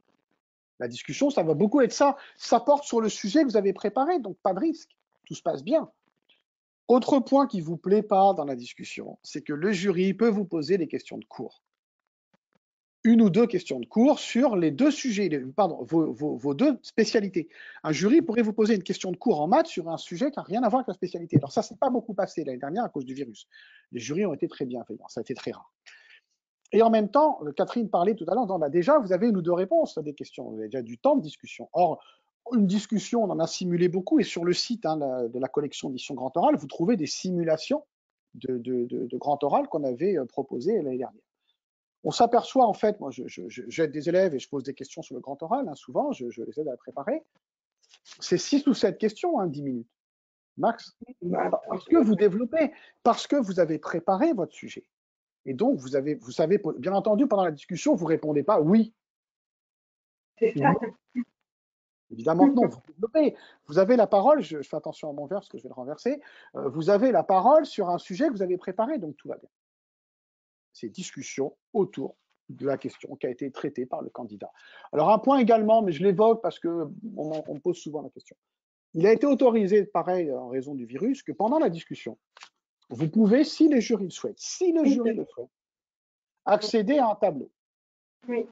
La discussion, ça va beaucoup être ça. Ça porte sur le sujet que vous avez préparé, donc pas de risque. Tout se passe bien. Autre point qui ne vous plaît pas dans la discussion, c'est que le jury peut vous poser des questions de cours. Une ou deux questions de cours sur les deux sujets, vos deux spécialités. Un jury pourrait vous poser une question de cours en maths sur un sujet qui n'a rien à voir avec la spécialité. Alors ça, ne s'est pas beaucoup passé l'année dernière à cause du virus. Les jurys ont été très bienveillants, ça a été très rare. Et en même temps, Catherine parlait tout à l'heure, déjà, vous avez une ou deux réponses à des questions, vous avez déjà du temps de discussion. Or, une discussion, on en a simulé beaucoup, et sur le site de la collection d'édition Grand Oral, vous trouvez des simulations de Grand Oral qu'on avait proposées l'année dernière. On s'aperçoit, en fait, moi j'aide des élèves et je pose des questions sur le Grand Oral, souvent, je les aide à préparer. C'est 6 ou 7 questions, 10 minutes, max. Parce que vous développez, parce que vous avez préparé votre sujet. Et donc, vous savez, bien entendu, pendant la discussion, vous ne répondez pas oui. Évidemment que non, vous développez. Vous avez la parole, je fais attention à mon verre parce que je vais le renverser, vous avez la parole sur un sujet que vous avez préparé, donc tout va bien. C'est discussion autour de la question qui a été traitée par le candidat. Alors un point également, mais je l'évoque parce qu'on me pose souvent la question. Il a été autorisé, pareil, en raison du virus, que pendant la discussion, vous pouvez, si les jurys le souhaitent, accéder à un tableau. Oui.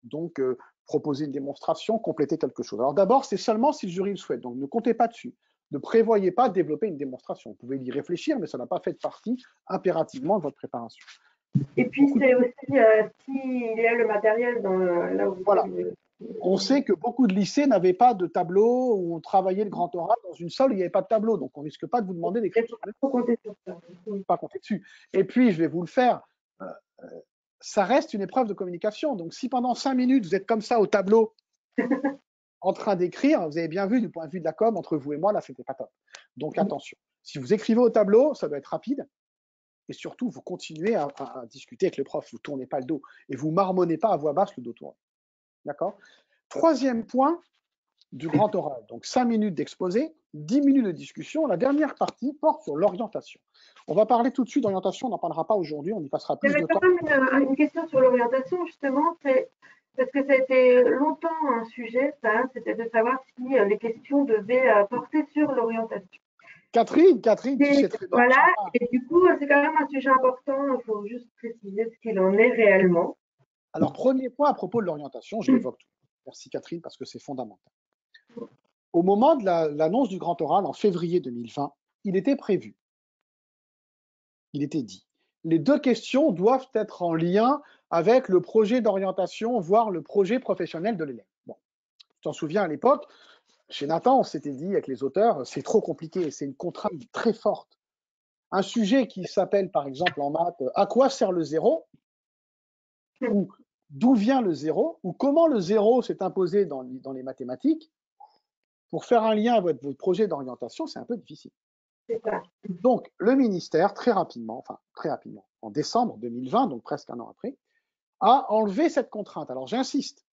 Donc, proposer une démonstration, compléter quelque chose. Alors d'abord, c'est seulement si le jury le souhaite, donc ne comptez pas dessus. Ne prévoyez pas de développer une démonstration. Vous pouvez y réfléchir, mais ça n'a pas fait partie impérativement de votre préparation. Et puis, c'est aussi s'il y a le matériel là où vous voilà. On sait que beaucoup de lycées n'avaient pas de tableau où on travaillait le grand oral dans une salle où il n'y avait pas de tableau. Donc, on ne risque pas de vous demander d'écrire Il sur le faut compter sur ça. pas compter dessus. Et puis, je vais vous le faire, euh, euh, ça reste une épreuve de communication. Donc, si pendant 5 minutes, vous êtes comme ça au tableau, en train d'écrire, vous avez bien vu du point de vue de la com, entre vous et moi, là, c'était pas top. Donc, attention. Si vous écrivez au tableau, ça doit être rapide. Et surtout, vous continuez à discuter avec le prof. Vous ne tournez pas le dos. Et vous marmonnez pas à voix basse le dos tourné. D'accord? Troisième point du grand oral. Donc, 5 minutes d'exposé, 10 minutes de discussion. La dernière partie porte sur l'orientation. On va parler tout de suite d'orientation. On n'en parlera pas aujourd'hui. On y passera plus J'avais de quand temps. même une question sur l'orientation, justement, c'est parce que ça a été longtemps un sujet, ça, c'était de savoir si les questions devaient porter sur l'orientation. Catherine, tu Et sais très bien que voilà, ça va. et du coup, c'est quand même un sujet important, il faut juste préciser ce qu'il en est réellement. Alors, premier point à propos de l'orientation, je l'évoque tout. Merci Catherine, parce que c'est fondamental. Au moment de l'annonce du grand oral, en février 2020, il était prévu, il était dit, les deux questions doivent être en lien avec le projet d'orientation, voire le projet professionnel de l'élève. Bon, tu t'en souviens à l'époque, chez Nathan, on s'était dit avec les auteurs, c'est trop compliqué, c'est une contrainte très forte. Un sujet qui s'appelle par exemple en maths, à quoi sert le zéro, ou d'où vient le zéro, ou comment le zéro s'est imposé dans les mathématiques, pour faire un lien avec votre projet d'orientation, c'est un peu difficile. C'est ça. Donc, le ministère, très rapidement, en décembre 2020, donc presque un an après, a enlevé cette contrainte. Alors, j'insiste,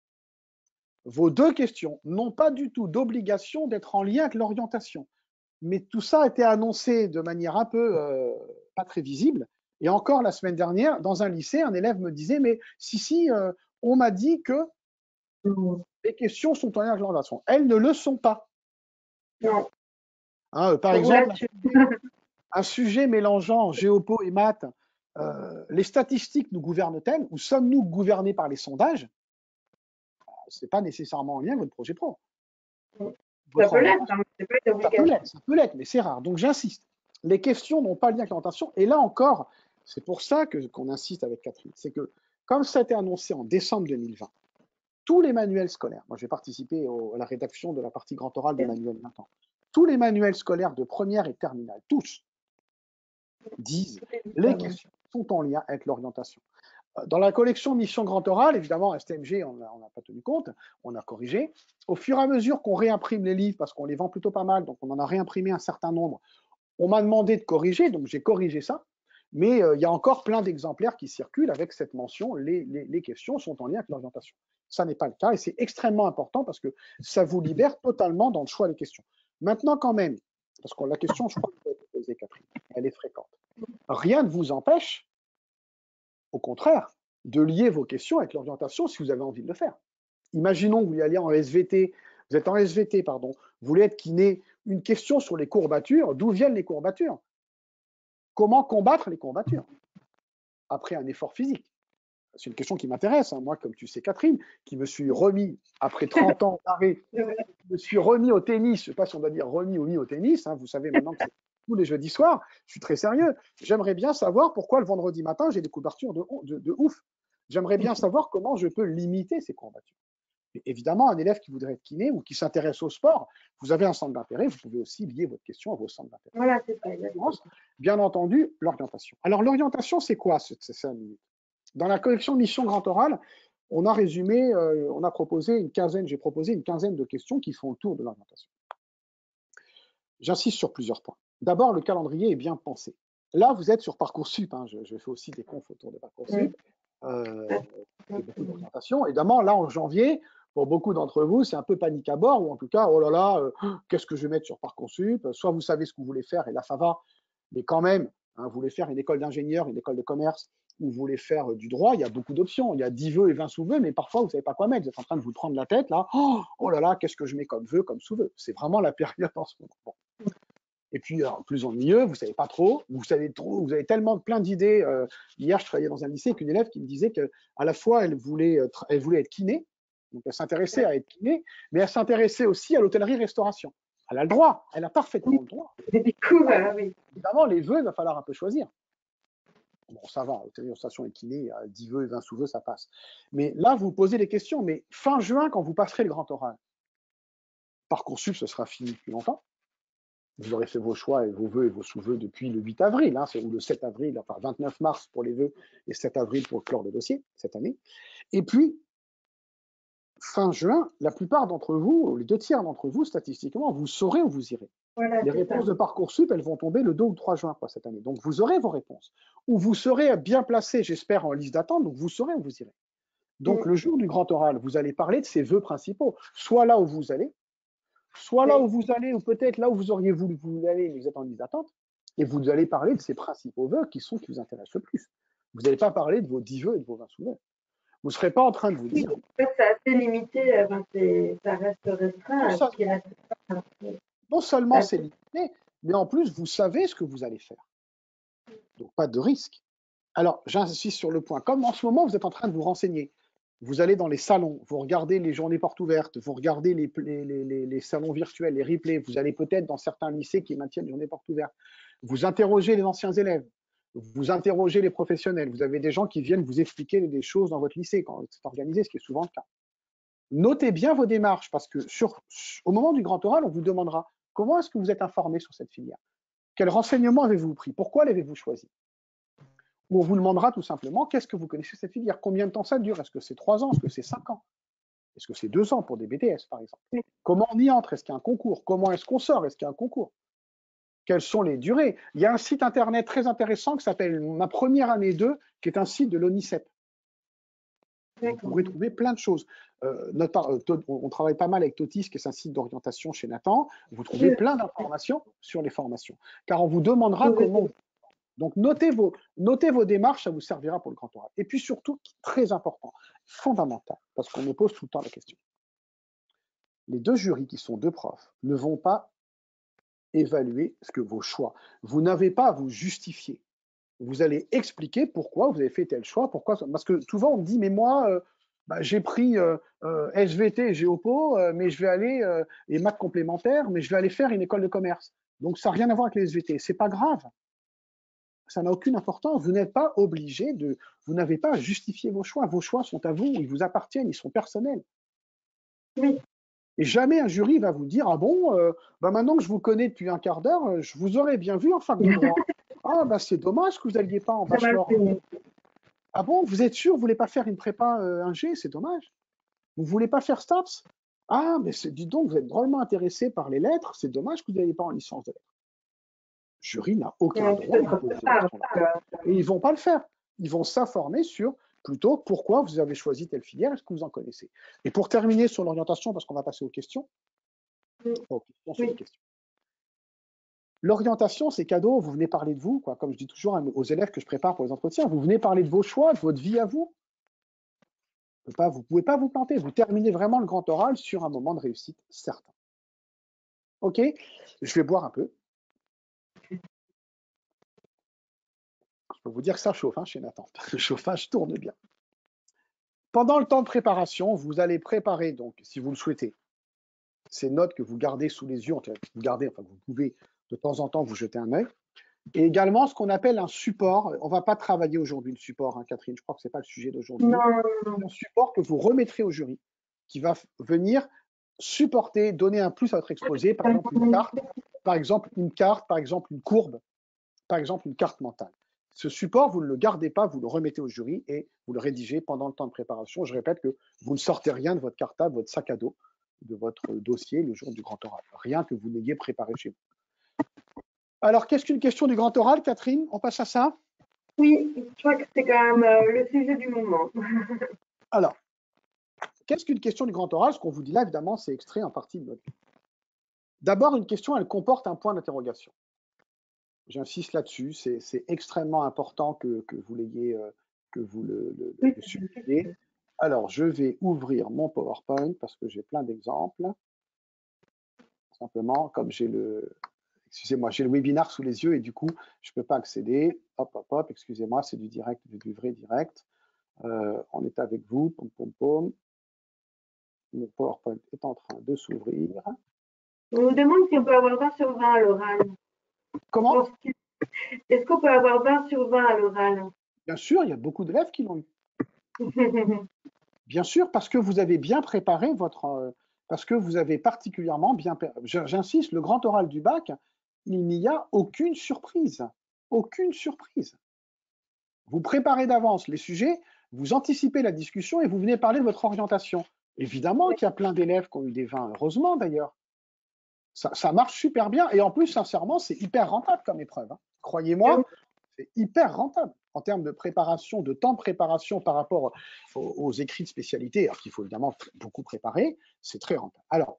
vos deux questions n'ont pas du tout d'obligation d'être en lien avec l'orientation. Mais tout ça a été annoncé de manière un peu pas très visible. Et encore la semaine dernière, dans un lycée, un élève me disait, mais si, on m'a dit que les questions sont en lien avec l'orientation. Elles ne le sont pas. Non, Hein, par je vous exemple, là-dessus. un sujet mélangeant géopo et maths, les statistiques nous gouvernent-elles ou sommes-nous gouvernés par les sondages? Ce n'est pas nécessairement en lien avec votre projet pro. Ça Votre peut l'être, orientation, hein, c'est pas une obligation. ça peut l'être, mais c'est rare. Donc j'insiste. Les questions n'ont pas de lien avec l'orientation. Et là encore, c'est pour ça qu'on insiste avec Catherine. C'est que, comme ça a été annoncé en décembre 2020, tous les manuels scolaires, moi j'ai participé à la rédaction de la partie grand oral des manuels 20 ans, tous les manuels scolaires de première et terminale, tous, disent les questions sont en lien avec l'orientation. Dans la collection Mission Grand Oral, évidemment, STMG, on n'a pas tenu compte, on a corrigé. Au fur et à mesure qu'on réimprime les livres, parce qu'on les vend plutôt pas mal, donc on en a réimprimé un certain nombre, on m'a demandé de corriger, donc j'ai corrigé ça. Mais il y a encore plein d'exemplaires qui circulent avec cette mention, les questions sont en lien avec l'orientation. Ça n'est pas le cas et c'est extrêmement important parce que ça vous libère totalement dans le choix des questions. Maintenant, quand même, parce que la question, je crois que vous avez posée, Catherine, elle est fréquente. Rien ne vous empêche, au contraire, de lier vos questions avec l'orientation si vous avez envie de le faire. Imaginons que vous y allez en SVT, vous êtes en SVT, pardon, vous voulez être kiné, une question sur les courbatures, d'où viennent les courbatures? Comment combattre les courbatures après un effort physique? C'est une question qui m'intéresse, hein. Moi, comme tu sais, Catherine, qui me suis remis, après 30 ans d'arrêt, je me suis remis au tennis, je ne sais pas si on doit dire remis ou mis au tennis, hein. Vous savez maintenant que c'est tous les jeudis soirs, je suis très sérieux. J'aimerais bien savoir pourquoi le vendredi matin, j'ai des courbatures de ouf. J'aimerais bien savoir comment je peux limiter ces courbatures. Et évidemment, un élève qui voudrait être kiné ou qui s'intéresse au sport, vous avez un centre d'intérêt, vous pouvez aussi lier votre question à vos centres d'intérêt. Voilà, c'est ça. Bien entendu, l'orientation. Alors, l'orientation, c'est quoi ces 5 minutes? Dans la collection Mission Grand Oral, on a résumé, on a proposé une quinzaine, j'ai proposé une quinzaine de questions qui font le tour de l'orientation. J'insiste sur plusieurs points. D'abord, le calendrier est bien pensé. Là, vous êtes sur Parcoursup, hein, je fais aussi des confs autour de Parcoursup, beaucoup d'orientation. Évidemment, là, en janvier, pour beaucoup d'entre vous, c'est un peu panique à bord, ou en tout cas, oh là là, qu'est-ce que je vais mettre sur Parcoursup? Soit vous savez ce que vous voulez faire, et là, ça va, mais quand même, hein, vous voulez faire une école d'ingénieur, une école de commerce, ou vous voulez faire du droit, il y a beaucoup d'options. Il y a 10 vœux et 20 sous-vœux, mais parfois, vous ne savez pas quoi mettre. Vous êtes en train de vous prendre la tête, là. Oh là là, qu'est-ce que je mets comme vœu, comme sous-vœu? C'est vraiment la période en ce moment. Bon. Et puis, plus ennuyeux, vous ne savez pas trop, vous avez tellement plein d'idées. Hier, je travaillais dans un lycée avec une élève qui me disait qu'à la fois, elle voulait être kiné, donc elle s'intéressait à être kiné, mais elle s'intéressait aussi à l'hôtellerie-restauration. Elle a le droit, elle a parfaitement le droit. Et du coup, oui. Évidemment, les vœux, il va falloir un peu choisir. Bon, ça va, station et kiné, 10 vœux et 20 sous-vœux, ça passe. Mais là, vous posez des questions, mais fin juin, quand vous passerez le grand oral, Parcoursup, ce sera fini depuis longtemps. Vous aurez fait vos choix et vos vœux et vos sous-vœux depuis le 8 avril, hein, ou le 7 avril, enfin 29 mars pour les vœux et 7 avril pour clore le dossier cette année. Et puis, fin juin, la plupart d'entre vous, les 2 tiers d'entre vous, statistiquement, vous saurez où vous irez. Voilà, Les c'est ça. réponses de Parcoursup, elles vont tomber le 2 ou 3 juin pour cette année. Donc, vous aurez vos réponses. Ou vous serez bien placé, j'espère, en liste d'attente, donc vous saurez où vous irez. Donc, le jour du grand oral, vous allez parler de ces vœux principaux, soit là où vous allez, soit là où vous allez, ou peut-être là où vous auriez voulu aller, mais vous êtes en liste d'attente, et vous allez parler de ces principaux vœux qui vous intéressent le plus. Vous n'allez pas parler de vos 10 vœux et de vos 20 sous-vœux. Vous ne serez pas en train de vous Oui, dire. en fait, c'est assez limité, enfin, ça reste restreint Non, à ce qui reste. non seulement c'est limité, mais en plus, vous savez ce que vous allez faire. Donc, pas de risque. Alors, j'insiste sur le point. Comme en ce moment, vous êtes en train de vous renseigner, vous allez dans les salons, vous regardez les journées portes ouvertes, vous regardez les salons virtuels, les replays, vous allez peut-être dans certains lycées qui maintiennent les journées portes ouvertes, vous interrogez les anciens élèves, vous interrogez les professionnels, vous avez des gens qui viennent vous expliquer des choses dans votre lycée quand c'est organisé, ce qui est souvent le cas. Notez bien vos démarches, parce que au moment du grand oral, on vous demandera comment est-ce que vous êtes informé sur cette filière. Quels renseignements avez-vous pris? Pourquoi l'avez-vous choisi? Ou on vous demandera tout simplement qu'est-ce que vous connaissez cette filière? Combien de temps ça dure? Est-ce que c'est 3 ans? Est-ce que c'est 5 ans? Est-ce que c'est 2 ans pour des BTS, par exemple? Comment on y entre? Est-ce qu'il y a un concours? Comment est-ce qu'on sort? Est-ce qu'il y a un concours? Quelles sont les durées? Il y a un site internet très intéressant qui s'appelle Ma première année 2, qui est un site de l'ONICEP. Vous pourrez trouver plein de choses. On travaille pas mal avec Totis, qui est un site d'orientation chez Nathan. Vous trouvez plein d'informations sur les formations. Car on vous demandera comment. Donc, notez vos démarches, ça vous servira pour le grand oral. Et puis surtout, très important, fondamental, parce qu'on me pose tout le temps la question. Les 2 jurys, qui sont 2 profs, ne vont pas évaluer vos choix. Vous n'avez pas à vous justifier. Vous allez expliquer pourquoi vous avez fait tel choix, pourquoi. Parce que souvent, on me dit, mais moi, j'ai pris SVT et Géopo, mais je vais aller, et maths complémentaires, mais je vais aller faire une école de commerce. Donc, ça n'a rien à voir avec les SVT. C'est pas grave. Ça n'a aucune importance. Vous n'êtes pas obligé vous n'avez pas à justifier vos choix. Vos choix sont à vous, ils vous appartiennent, ils sont personnels. Oui. Et jamais un jury va vous dire, ah bon, maintenant que je vous connais depuis un quart d'heure, je vous aurais bien vu en fac de droit. Ah, c'est dommage que vous n'alliez pas en bachelor. Ah bon, vous êtes sûr, vous ne voulez pas faire une prépa G, c'est dommage. Vous ne voulez pas faire STAPS? Ah, mais dis donc, vous êtes drôlement intéressé par les lettres, c'est dommage que vous n'ayez pas en licence de lettres. Le jury n'a aucun droit de poser ces questions-là. Et ils ne vont pas le faire. Ils vont s'informer sur plutôt pourquoi vous avez choisi telle filière, est-ce que vous en connaissez. Et pour terminer sur l'orientation, parce qu'on va passer aux questions. L'orientation, c'est cadeau, vous venez parler de vous, quoi. Comme je dis toujours aux élèves que je prépare pour les entretiens, vous venez parler de vos choix, de votre vie à vous. Vous ne pouvez pas vous planter, vous terminez vraiment le grand oral sur un moment de réussite certain. Ok, je vais boire un peu. Je peux vous dire que ça chauffe chez Nathan. Le chauffage tourne bien. Pendant le temps de préparation, vous allez préparer, donc, si vous le souhaitez, ces notes que vous gardez sous les yeux, vous pouvez de temps en temps vous jeter un œil. Et également ce qu'on appelle un support. On ne va pas travailler aujourd'hui le support, Catherine, je crois que ce n'est pas le sujet d'aujourd'hui. Un support que vous remettrez au jury, qui va venir supporter, donner un plus à votre exposé, par exemple une carte, par exemple une courbe, par exemple une carte mentale. Ce support, vous ne le gardez pas, vous le remettez au jury et vous le rédigez pendant le temps de préparation. Je répète que vous ne sortez rien de votre cartable, votre sac à dos, de votre dossier le jour du grand oral. Rien que vous n'ayez préparé chez vous. Alors, qu'est-ce qu'une question du grand oral, Catherine? On passe à ça? Oui, je crois que c'est quand même le sujet du moment. Alors, qu'est-ce qu'une question du grand oral? Ce qu'on vous dit là, évidemment, c'est extrait en partie de votre vie. D'abord, une question, elle comporte un point d'interrogation. J'insiste là-dessus, c'est extrêmement important que vous l'ayez, que vous le suiviez. Alors, je vais ouvrir mon PowerPoint parce que j'ai plein d'exemples. Simplement, comme j'ai excusez-moi, j'ai le webinar sous les yeux et du coup, je ne peux pas accéder. Hop, hop, hop, excusez-moi, c'est du direct, du vrai direct. On est avec vous, pom, pom, pom. Mon PowerPoint est en train de s'ouvrir. On nous demande si on peut avoir 20 sur 20 à l'oral. Comment? Est-ce qu'on peut avoir 20 sur 20 à l'oral? Bien sûr, il y a beaucoup d'élèves qui l'ont eu. Bien sûr, parce que vous avez bien préparé parce que vous avez particulièrement bien. J'insiste, le grand oral du bac, il n'y a aucune surprise. Aucune surprise. Vous préparez d'avance les sujets, vous anticipez la discussion et vous venez parler de votre orientation. Évidemment qu'il y a plein d'élèves qui ont eu des 20, heureusement d'ailleurs. Ça marche super bien et en plus, sincèrement, c'est hyper rentable comme épreuve. Hein. Croyez-moi, c'est hyper rentable en termes de préparation, de temps de préparation par rapport aux écrits de spécialité, alors qu'il faut évidemment beaucoup préparer, c'est très rentable. Alors,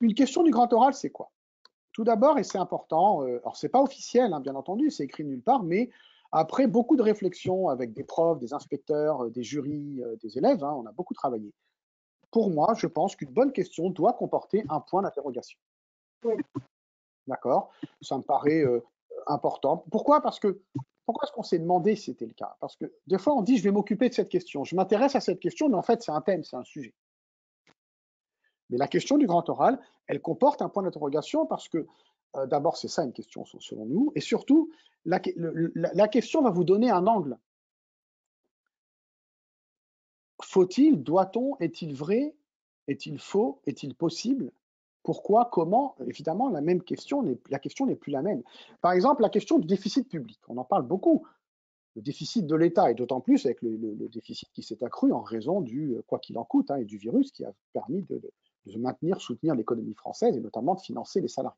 une question du grand oral, c'est quoi? Tout d'abord, et c'est important, alors c'est pas officiel, hein, bien entendu, c'est écrit nulle part, mais après beaucoup de réflexions avec des profs, des inspecteurs, des jurys, des élèves, hein, on a beaucoup travaillé. Pour moi, je pense qu'une bonne question doit comporter un point d'interrogation. Oui. D'accord? Ça me paraît important. Pourquoi? Pourquoi est-ce qu'on s'est demandé si c'était le cas? Parce que des fois, on dit, je vais m'occuper de cette question, je m'intéresse à cette question, mais en fait, c'est un thème, c'est un sujet. Mais la question du grand oral, elle comporte un point d'interrogation parce que, d'abord, c'est ça une question selon nous, et surtout, la question va vous donner un angle. Faut-il, doit-on, est-il vrai, est-il faux, est-il possible? Pourquoi, comment? Évidemment, la question n'est plus la même. Par exemple, la question du déficit public, on en parle beaucoup. Le déficit de l'État, et d'autant plus avec le déficit qui s'est accru en raison du quoi qu'il en coûte, hein, et du virus qui a permis de maintenir, soutenir l'économie française et notamment de financer les salariés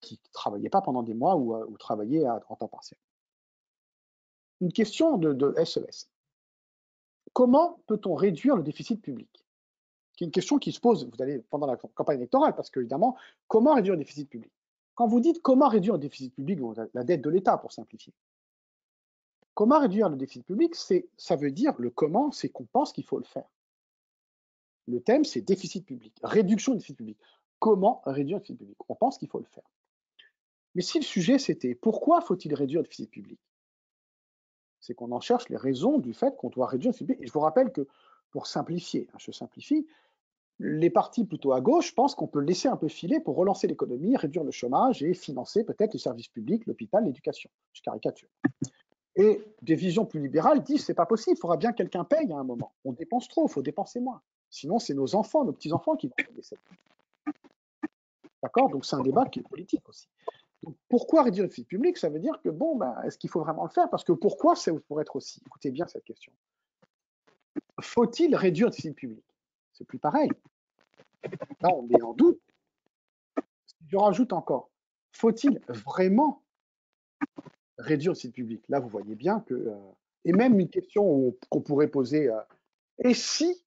qui ne travaillaient pas pendant des mois ou travaillaient en temps partiel. Une question de SES. Comment peut-on réduire le déficit public? C'est une question qui se pose, vous allez pendant la campagne électorale, parce qu'évidemment, comment réduire le déficit public? Quand vous dites comment réduire le déficit public, donc la dette de l'État pour simplifier, comment réduire le déficit public, ça veut dire le comment, c'est qu'on pense qu'il faut le faire. Le thème, c'est déficit public, réduction du déficit public. Comment réduire le déficit public? On pense qu'il faut le faire. Mais si le sujet, c'était pourquoi faut-il réduire le déficit public? C'est qu'on en cherche les raisons du fait qu'on doit réduire le déficit public. Et je vous rappelle que, pour simplifier, hein, je simplifie, les partis plutôt à gauche pensent qu'on peut laisser un peu filer pour relancer l'économie, réduire le chômage et financer peut-être les services publics, l'hôpital, l'éducation. Je caricature. Et des visions plus libérales disent c'est pas possible, il faudra bien que quelqu'un paye à un moment. On dépense trop, il faut dépenser moins. Sinon, c'est nos enfants, nos petits-enfants qui vont payer cette. D'accord? Donc c'est un débat qui est politique aussi. Donc, pourquoi réduire le déficit public? Ça veut dire que bon, est-ce qu'il faut vraiment le faire? Parce que pourquoi c'est pour être aussi? Écoutez bien cette question. Faut-il réduire le déficit public? C'est plus pareil. Là, on met en doute. Je rajoute encore. Faut-il vraiment réduire le déficit public? Là, vous voyez bien que. Et même une question qu'on pourrait poser et si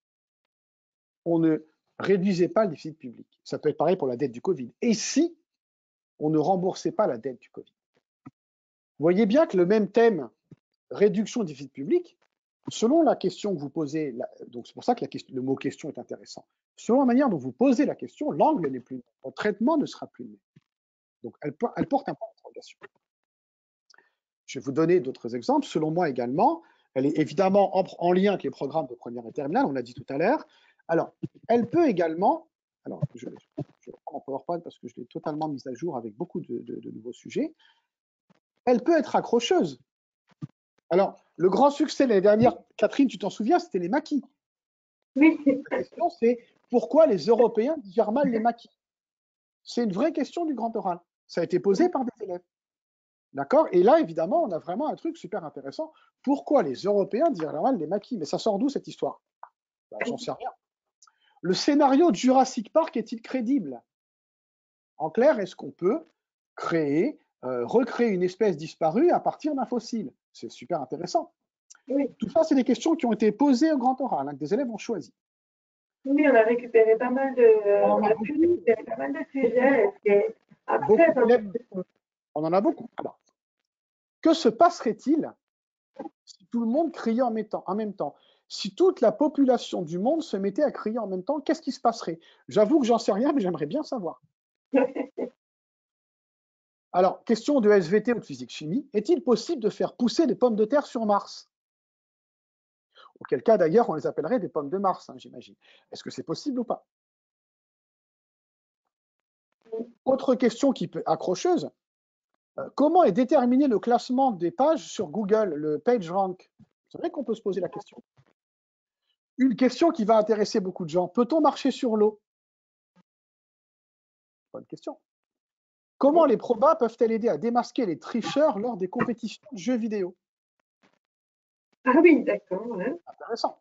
on ne réduisait pas le déficit public? Ça peut être pareil pour la dette du Covid. Et si on ne remboursait pas la dette du Covid? Vous voyez bien que le même thème, réduction du déficit public, selon la question que vous posez, donc c'est pour ça que le mot question est intéressant. Selon la manière dont vous posez la question, l'angle n'est plus le même. Le traitement ne sera plus le même. Donc elle porte un point d'interrogation. Je vais vous donner d'autres exemples. Selon moi également, elle est évidemment en lien avec les programmes de première et terminale, on l'a dit tout à l'heure. Alors, elle peut également, alors je reprends mon PowerPoint parce que je l'ai totalement mise à jour avec beaucoup de nouveaux sujets. Elle peut être accrocheuse. Alors, le grand succès l'année dernière, Catherine, tu t'en souviens, c'était les maquis. Oui. La question, c'est pourquoi les Européens digèrent mal les maquis? C'est une vraie question du grand oral. Ça a été posé par des élèves. D'accord? Et là, évidemment, on a vraiment un truc super intéressant. Pourquoi les Européens digèrent mal les maquis? Mais ça sort d'où cette histoire? J'en sais rien. Le scénario de Jurassic Park est-il crédible? En clair, est-ce qu'on peut recréer une espèce disparue à partir d'un fossile? C'est super intéressant. Oui. Tout ça, c'est des questions qui ont été posées au grand oral, hein, que des élèves ont choisi. Oui, on a récupéré pas mal de, On on en a a pu beaucoup. récupérer pas mal de sujets. Et après, Beaucoup d'élèves, on en a beaucoup. Alors, que se passerait-il si tout le monde criait en même temps? Si toute la population du monde se mettait à crier en même temps, qu'est-ce qui se passerait? J'avoue que j'en sais rien, mais j'aimerais bien savoir. Alors, question de SVT ou de physique-chimie, est-il possible de faire pousser des pommes de terre sur Mars? Auquel cas, d'ailleurs, on les appellerait des pommes de Mars, hein, j'imagine. Est-ce que c'est possible ou pas? Autre question qui peut accrocheuse, Comment est déterminé le classement des pages sur Google, le PageRank? C'est vrai qu'on peut se poser la question. Une question qui va intéresser beaucoup de gens. Peut-on marcher sur l'eau? Bonne question. Comment les probas peuvent-elles aider à démasquer les tricheurs lors des compétitions de jeux vidéo? Ah oui, d'accord. Ouais. Intéressant.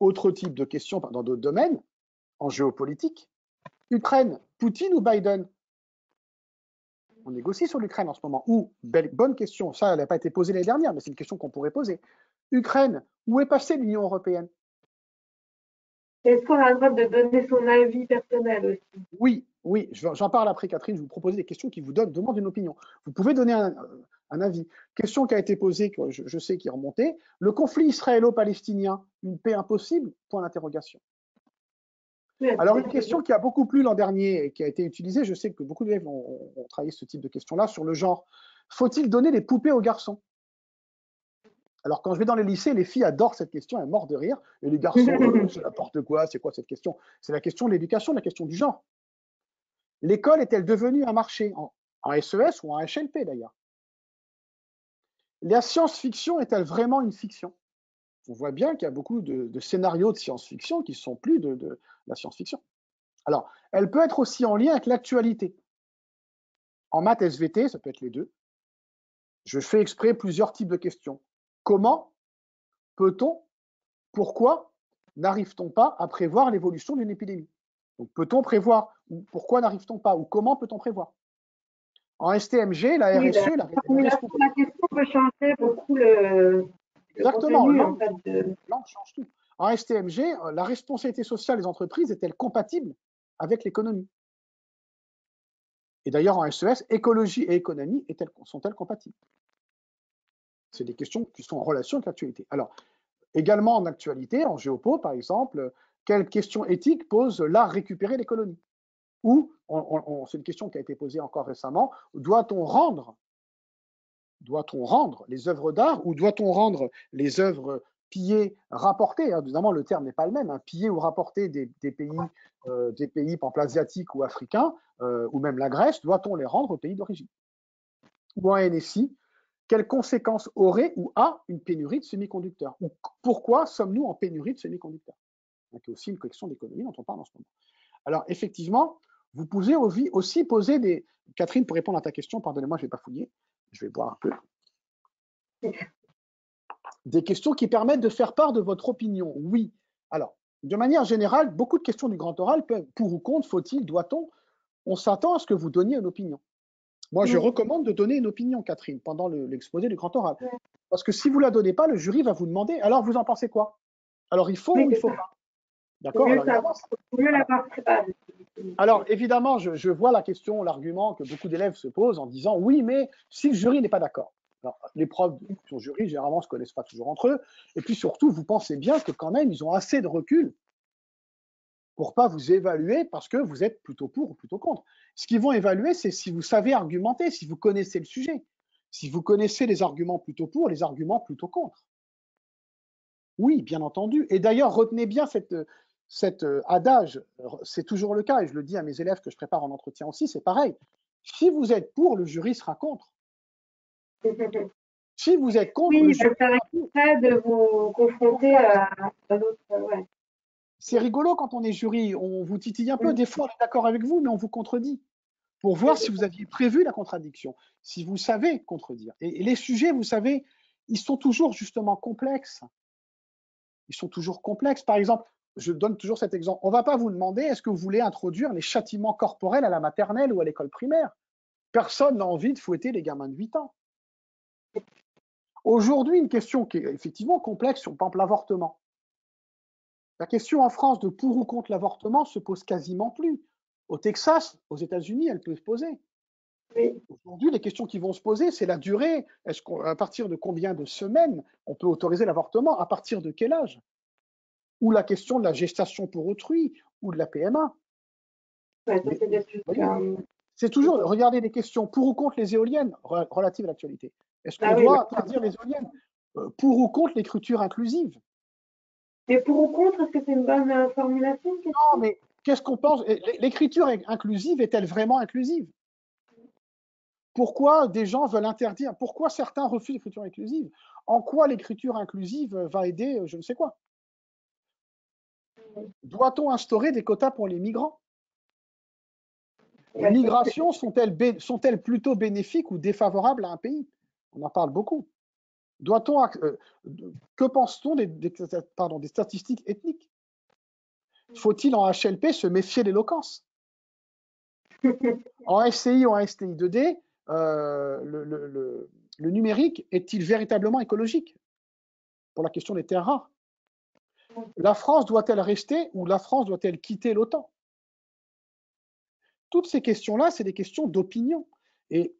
Autre type de question dans d'autres domaines, en géopolitique. Ukraine, Poutine ou Biden? On négocie sur l'Ukraine en ce moment. Ou, bonne question, ça, elle n'a pas été posée l'année dernière, mais c'est une question qu'on pourrait poser. Ukraine, où est passée l'Union européenne? Est-ce qu'on a le droit de donner son avis personnel aussi? Oui, oui, j'en parle après, Catherine. Je vous propose des questions qui vous demandent une opinion. Vous pouvez donner un avis. Question qui a été posée, que je sais qui est remontée. Le conflit israélo-palestinien, une paix impossible? Point d'interrogation. Oui, Alors, une question qui a beaucoup plu l'an dernier et qui a été utilisée, je sais que beaucoup d'élèves ont travaillé ce type de question-là sur le genre. Faut-il donner des poupées aux garçons? Alors, quand je vais dans les lycées, les filles adorent cette question, elles mordent de rire. Et les garçons, c'est n'importe quoi, c'est quoi cette question? C'est la question de l'éducation, la question du genre. L'école est-elle devenue un marché, en SES ou en HLP d'ailleurs? La science-fiction est-elle vraiment une fiction? On voit bien qu'il y a beaucoup de scénarios de science-fiction qui ne sont plus de la science-fiction. Alors, elle peut être aussi en lien avec l'actualité. En maths SVT, ça peut être les deux. Je fais exprès plusieurs types de questions. Comment peut-on, pourquoi n'arrive-t-on pas à prévoir l'évolution d'une épidémie? Donc, peut-on prévoir? Ou pourquoi n'arrive-t-on pas? Ou comment peut-on prévoir? En STMG, la oui, RSE, la formulation de la question peut changer beaucoup le exactement, contenu en fait de. l'angle change tout. En STMG, la responsabilité sociale des entreprises est-elle compatible avec l'économie? Et d'ailleurs, en SES, écologie et économie sont-elles compatibles? C'est des questions qui sont en relation avec l'actualité. Alors, également en actualité, en géopo, par exemple, quelle question éthique pose l'art récupérer l'économie? Ou, c'est une question qui a été posée encore récemment, doit-on rendre les œuvres d'art ou doit-on rendre les œuvres pillées, rapportées? Évidemment, le terme n'est pas le même. Pillées ou rapportées des pays, par exemple asiatiques ou africains, ou même la Grèce, doit-on les rendre au pays d'origine? Ou en NSI, quelles conséquences aurait ou a une pénurie de semi-conducteurs? Ou pourquoi sommes-nous en pénurie de semi-conducteurs? C'est aussi une question d'économie dont on parle en ce moment. Alors, effectivement, vous pouvez aussi poser des. Catherine, pour répondre à ta question, pardonnez-moi, je ne vais pas fouiller, je vais boire un peu. Des questions qui permettent de faire part de votre opinion. Oui. Alors, de manière générale, beaucoup de questions du grand oral peuvent, pour ou contre, faut-il, doit-on, on s'attend à ce que vous donniez une opinion. Moi, je recommande de donner une opinion, Catherine, pendant l'exposé du grand oral. Parce que si vous ne la donnez pas, le jury va vous demander, alors vous en pensez quoi? Alors, il faut ou il ne faut pas? D'accord? Alors, évidemment, je vois la question, l'argument que beaucoup d'élèves se posent en disant, oui, mais si le jury n'est pas d'accord. Alors, les profs de jury, généralement, ne se connaissent pas toujours entre eux. Et puis surtout, vous pensez bien que quand même, ils ont assez de recul pour ne pas vous évaluer parce que vous êtes plutôt pour ou plutôt contre. Ce qu'ils vont évaluer, c'est si vous savez argumenter, si vous connaissez le sujet, si vous connaissez les arguments plutôt pour, les arguments plutôt contre. Oui, bien entendu. Et d'ailleurs, retenez bien cet adage, c'est toujours le cas, et je le dis à mes élèves que je prépare en entretien aussi, c'est pareil. Si vous êtes pour, le jury sera contre. Si vous êtes contre, oui, le jury sera contre. De vous confronter à l'autre. Ouais. C'est rigolo quand on est jury, on vous titille un peu, des fois on est d'accord avec vous, mais on vous contredit, pour voir si vous aviez prévu la contradiction, si vous savez contredire. Et les sujets, vous savez, ils sont toujours justement complexes. Ils sont toujours complexes. Par exemple, je donne toujours cet exemple. On ne va pas vous demander est-ce que vous voulez introduire les châtiments corporels à la maternelle ou à l'école primaire. Personne n'a envie de fouetter les gamins de 8 ans. Aujourd'hui, une question qui est effectivement complexe sur, par exemple, l'avortement. La question en France de pour ou contre l'avortement se pose quasiment plus. Au Texas, aux États-Unis, elle peut se poser. Oui. Aujourd'hui, les questions qui vont se poser, c'est la durée. Est-ce qu'à partir de combien de semaines on peut autoriser l'avortement? À partir de quel âge? Ou la question de la gestation pour autrui, ou de la PMA. Ouais, c'est toujours, regardez les questions pour ou contre les éoliennes relatives à l'actualité. Est-ce qu'on doit interdire les éoliennes? Pour ou contre l'écriture inclusive? Mais pour ou contre, est-ce que c'est une bonne formulation? Non, mais qu'est-ce qu'on pense? L'écriture inclusive est-elle vraiment inclusive? Pourquoi des gens veulent interdire? Pourquoi certains refusent l'écriture inclusive? En quoi l'écriture inclusive va aider je ne sais quoi? Doit-on instaurer des quotas pour les migrants? Les migrations sont-elles plutôt bénéfiques ou défavorables à un pays? On en parle beaucoup. Que pense-t-on des statistiques ethniques? Faut-il en HLP se méfier de l'éloquence? En SCI ou en STI 2D, le numérique est-il véritablement écologique pour la question des terres rares? La France doit-elle rester ou la France doit-elle quitter l'OTAN? Toutes ces questions-là, c'est des questions d'opinion et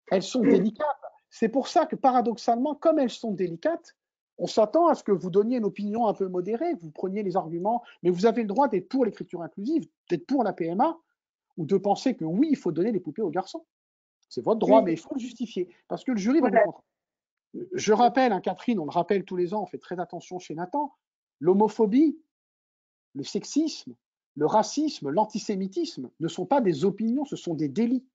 elles sont délicates. C'est pour ça que paradoxalement, comme elles sont délicates, on s'attend à ce que vous donniez une opinion un peu modérée, que vous preniez les arguments, mais vous avez le droit d'être pour l'écriture inclusive, d'être pour la PMA, ou de penser que oui, il faut donner des poupées aux garçons. C'est votre droit, mais il faut le justifier, parce que le jury va vous comprendre. Je rappelle, hein, Catherine, on le rappelle tous les ans, on fait très attention chez Nathan, l'homophobie, le sexisme, le racisme, l'antisémitisme ne sont pas des opinions, ce sont des délits.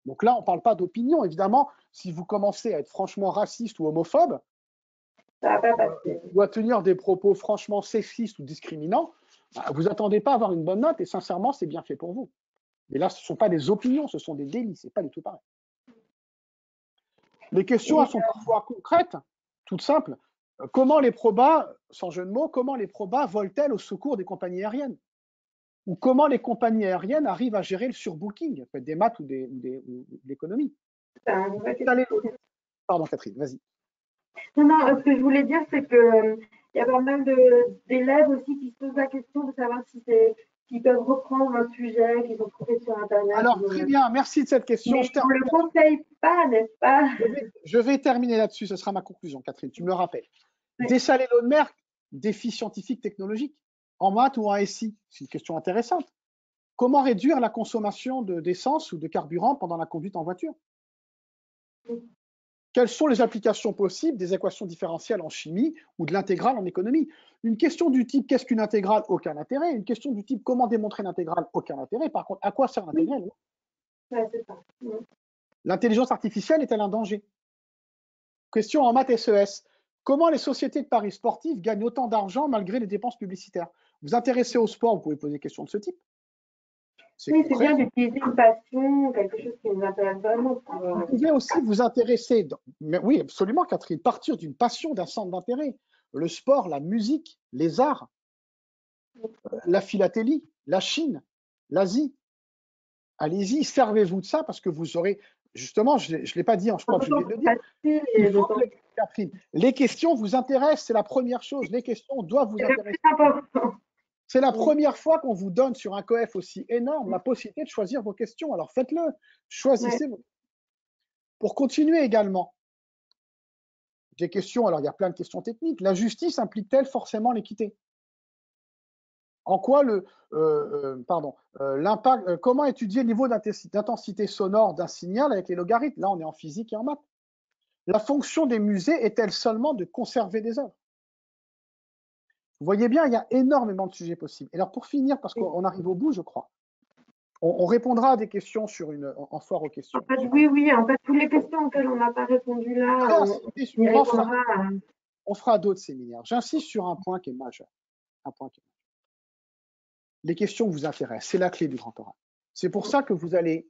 Donc là, on ne parle pas d'opinion. Évidemment, si vous commencez à être franchement raciste ou homophobe, ou à tenir des propos franchement sexistes ou discriminants, vous n'attendez pas à avoir une bonne note et sincèrement, c'est bien fait pour vous. Mais là, ce ne sont pas des opinions, ce sont des délits, ce n'est pas du tout pareil. Les questions elles sont parfois concrètes, toutes simples. Comment les probas, sans jeu de mots, comment les probas volent-elles au secours des compagnies aériennes? Ou comment les compagnies aériennes arrivent à gérer le surbooking, des maths ou de l'économie? Pardon, Catherine, vas-y. Non, ce que je voulais dire, c'est que il y a pas mal d'élèves aussi qui se posent la question de savoir s'ils peuvent reprendre un sujet qu'ils ont trouvé sur Internet. Alors, très bien, merci de cette question. Mais on ne le conseille pas, n'est-ce pas? Je vais terminer là-dessus, ce sera ma conclusion, Catherine, tu me le rappelles. Oui. Dessalé l'eau de mer, défi scientifique technologique, en maths ou en SI? C'est une question intéressante. Comment réduire la consommation d'essence ou de carburant pendant la conduite en voiture? Quelles sont les applications possibles des équations différentielles en chimie ou de l'intégrale en économie? Une question du type qu'est-ce qu'une intégrale? Aucun intérêt. Une question du type comment démontrer l'intégrale? Aucun intérêt. Par contre, à quoi sert l'intégrale? Ouais, c'est ça. L'intelligence artificielle est-elle un danger? Question en maths SES. Comment les sociétés de paris sportifs gagnent autant d'argent malgré les dépenses publicitaires? Vous intéressez au sport, vous pouvez poser des questions de ce type. Oui, c'est bien d'utiliser une passion, quelque chose qui nous intéresse vraiment. Vous pouvez aussi vous intéresser, mais oui, absolument, Catherine, partir d'une passion, d'un centre d'intérêt. Le sport, la musique, les arts, la philatélie, la Chine, l'Asie. Allez-y, servez-vous de ça parce que vous aurez, justement, je ne l'ai pas dit, je crois que je viens de le dire. Catherine, les questions vous intéressent, c'est la première chose. Les questions doivent vous intéresser. C'est la première fois qu'on vous donne sur un coef aussi énorme la possibilité de choisir vos questions. Alors faites-le, choisissez. Ouais. Pour continuer également, des questions, alors il y a plein de questions techniques. La justice implique-t-elle forcément l'équité? En quoi l'impact, comment étudier le niveau d'intensité sonore d'un signal avec les logarithmes? Là, on est en physique et en maths. La fonction des musées est-elle seulement de conserver des œuvres? Vous voyez bien, il y a énormément de sujets possibles. Et alors, pour finir, parce qu'on arrive au bout, je crois, on répondra à des questions en foire aux questions. En fait, oui, en fait, toutes les questions auxquelles on n'a pas répondu là, on fera d'autres séminaires. J'insiste sur un point qui est majeur. Les questions vous intéressent, c'est la clé du grand oral. C'est pour ça que vous allez,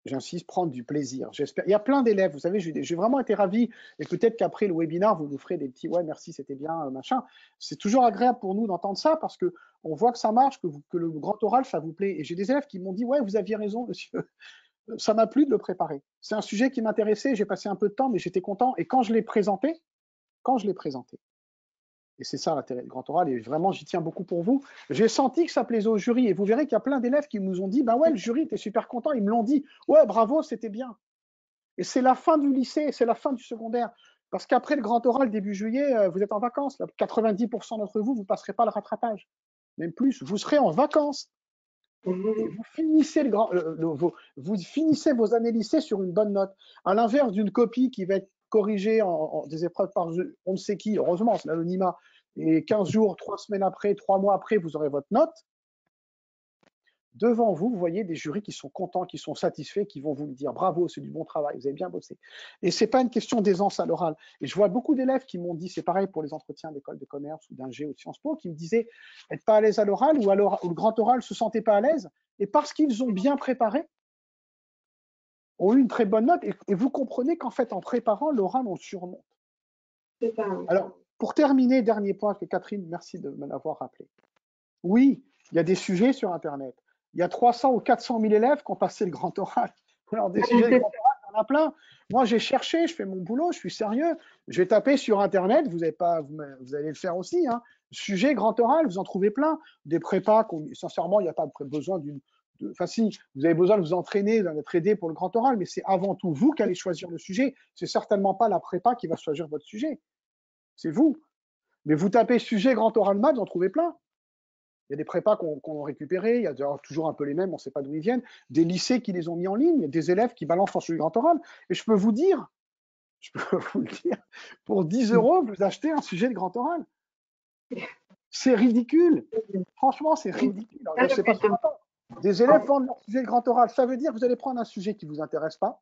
j'insiste, prendre du plaisir. J'espère. Il y a plein d'élèves, vous savez, j'ai vraiment été ravi, et peut-être qu'après le webinaire, vous nous ferez des petits « ouais, merci, c'était bien, machin ». C'est toujours agréable pour nous d'entendre ça, parce qu'on voit que ça marche, que le grand oral, ça vous plaît. Et j'ai des élèves qui m'ont dit « ouais, vous aviez raison, monsieur ». Ça m'a plu de le préparer. C'est un sujet qui m'intéressait, j'ai passé un peu de temps, mais j'étais content. Et quand je l'ai présenté, et c'est ça l'intérêt du grand oral, et vraiment j'y tiens beaucoup pour vous, j'ai senti que ça plaisait au jury, et vous verrez qu'il y a plein d'élèves qui nous ont dit, bah ouais, le jury était super content, ils me l'ont dit, ouais, bravo, c'était bien. Et c'est la fin du lycée, c'est la fin du secondaire, parce qu'après le grand oral début juillet, vous êtes en vacances, là, 90% d'entre vous, vous ne passerez pas le rattrapage, même plus, vous serez en vacances. Et vous finissez, vous finissez vos années lycée sur une bonne note, à l'inverse d'une copie qui va être corrigée en des épreuves par on ne sait qui, heureusement, c'est l'anonymat, et 15 jours, 3 semaines après, 3 mois après, vous aurez votre note. devant vous, vous voyez des jurys qui sont contents, qui sont satisfaits, qui vont vous dire bravo, c'est du bon travail, vous avez bien bossé. Et ce n'est pas une question d'aisance à l'oral. Et je vois beaucoup d'élèves qui m'ont dit, c'est pareil pour les entretiens d'école de commerce ou d'ingé ou de Sciences Po, qui me disaient être pas à l'aise à l'oral ou le grand oral se sentait pas à l'aise. Et parce qu'ils ont bien préparé, ont eu une très bonne note. Et vous comprenez qu'en fait, en préparant, l'oral, on surmonte. C'est ça. Alors, pour terminer, dernier point que Catherine, merci de me l'avoir rappelé. Oui, il y a des sujets sur Internet. Il y a 300 ou 400 000 élèves qui ont passé le grand oral. Alors, des sujets de grand oral, il y en a plein. Moi, j'ai cherché, je fais mon boulot, je suis sérieux. Je vais taper sur Internet, vous allez le faire aussi. Hein. Sujet grand oral, vous en trouvez plein. Des prépas, sincèrement, il n'y a pas besoin d'une. Enfin, si, vous avez besoin de vous entraîner, d'être aidé pour le grand oral, mais c'est avant tout vous qui allez choisir le sujet. C'est certainement pas la prépa qui va choisir votre sujet. C'est vous. Mais vous tapez sujet grand oral maths, vous en trouvez plein. Il y a des prépas qu'on a récupérés, il y a toujours un peu les mêmes, on ne sait pas d'où ils viennent, des lycées qui les ont mis en ligne, il y a des élèves qui balancent en sujet grand oral. Et je peux vous le dire, pour 10 €, vous achetez un sujet de grand oral. C'est ridicule. Franchement, c'est ridicule. Alors, je sais pas ce qu'on entend. Des élèves vendent leur sujet de grand oral. Ça veut dire que vous allez prendre un sujet qui ne vous intéresse pas.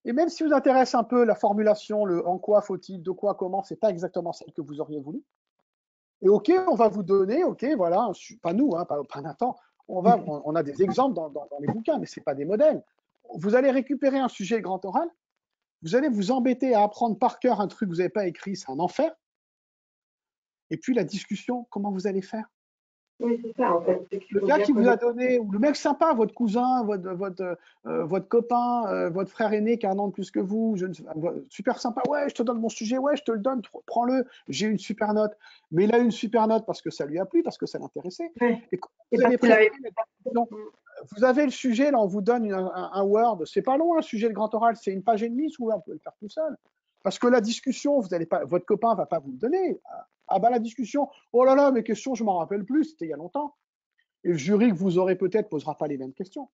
Et même si vous intéresse un peu la formulation, le en quoi faut-il, de quoi, comment, ce n'est pas exactement celle que vous auriez voulu. Et OK, on va vous donner, OK, voilà, pas nous, hein, pas Nathan, on a des exemples dans les bouquins, mais ce n'est pas des modèles. Vous allez récupérer un sujet grand oral, vous allez vous embêter à apprendre par cœur un truc que vous n'avez pas écrit, c'est un enfer. Et puis la discussion, comment vous allez faire? Oui, c'est ça, en fait. Le gars qui vous a donné, ou le mec sympa, votre cousin, votre copain, votre frère aîné qui a un an de plus que vous, super sympa, ouais, je te donne mon sujet, ouais, je te le donne, prends-le, j'ai une super note. Mais il a une super note parce que ça lui a plu, parce que ça l'intéressait. Ouais. Et quand vous allez préparer la discussion, vous avez le sujet, là, on vous donne un Word, c'est pas long, un sujet de grand oral, c'est une page et demie, souvent, vous pouvez le faire tout seul. Parce que la discussion, vous allez pas, votre copain va pas vous le donner. Ah bah la discussion, oh là là, mes questions, je m'en rappelle plus, c'était il y a longtemps. Et le jury que vous aurez peut-être posera pas les mêmes questions.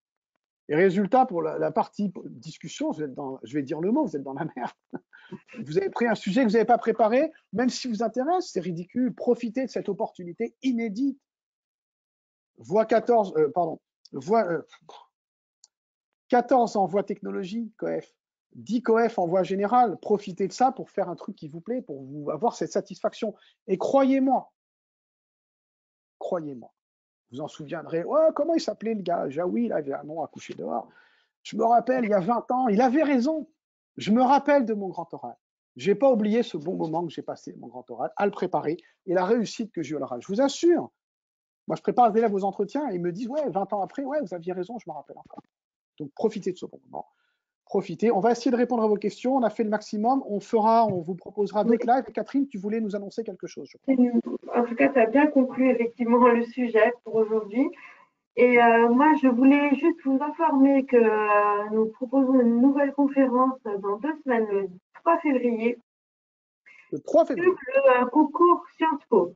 Et résultat, pour la partie discussion, vous êtes dans, je vais dire le mot, vous êtes dans la merde. Vous avez pris un sujet que vous n'avez pas préparé, même si vous intéresse, c'est ridicule. Profitez de cette opportunité inédite. Voie 14, voie 14 en voie technologie, COEF. 10 COEF en voie générale. Profitez de ça pour faire un truc qui vous plaît, pour vous avoir cette satisfaction. Et croyez-moi, vous en souviendrez, ouais, comment il s'appelait le gars? Jaoui, il avait un nom à coucher dehors. Je me rappelle, il y a 20 ans, il avait raison. Je me rappelle de mon grand oral. Je n'ai pas oublié ce bon moment que j'ai passé, mon grand oral, à le préparer et la réussite que j'ai eu à l'oral. Je vous assure, moi je prépare les élèves aux entretiens et ils me disent, ouais, 20 ans après, ouais, vous aviez raison, je me rappelle encore. Donc profitez de ce bon moment. Profitez. On va essayer de répondre à vos questions. On a fait le maximum. On vous proposera d'autres lives. Et Catherine, tu voulais nous annoncer quelque chose, je crois. En tout cas, tu as bien conclu effectivement le sujet pour aujourd'hui. Et moi, je voulais juste vous informer que nous proposons une nouvelle conférence dans 2 semaines, le 3 février, Le 3 février. sur le concours Sciences Po.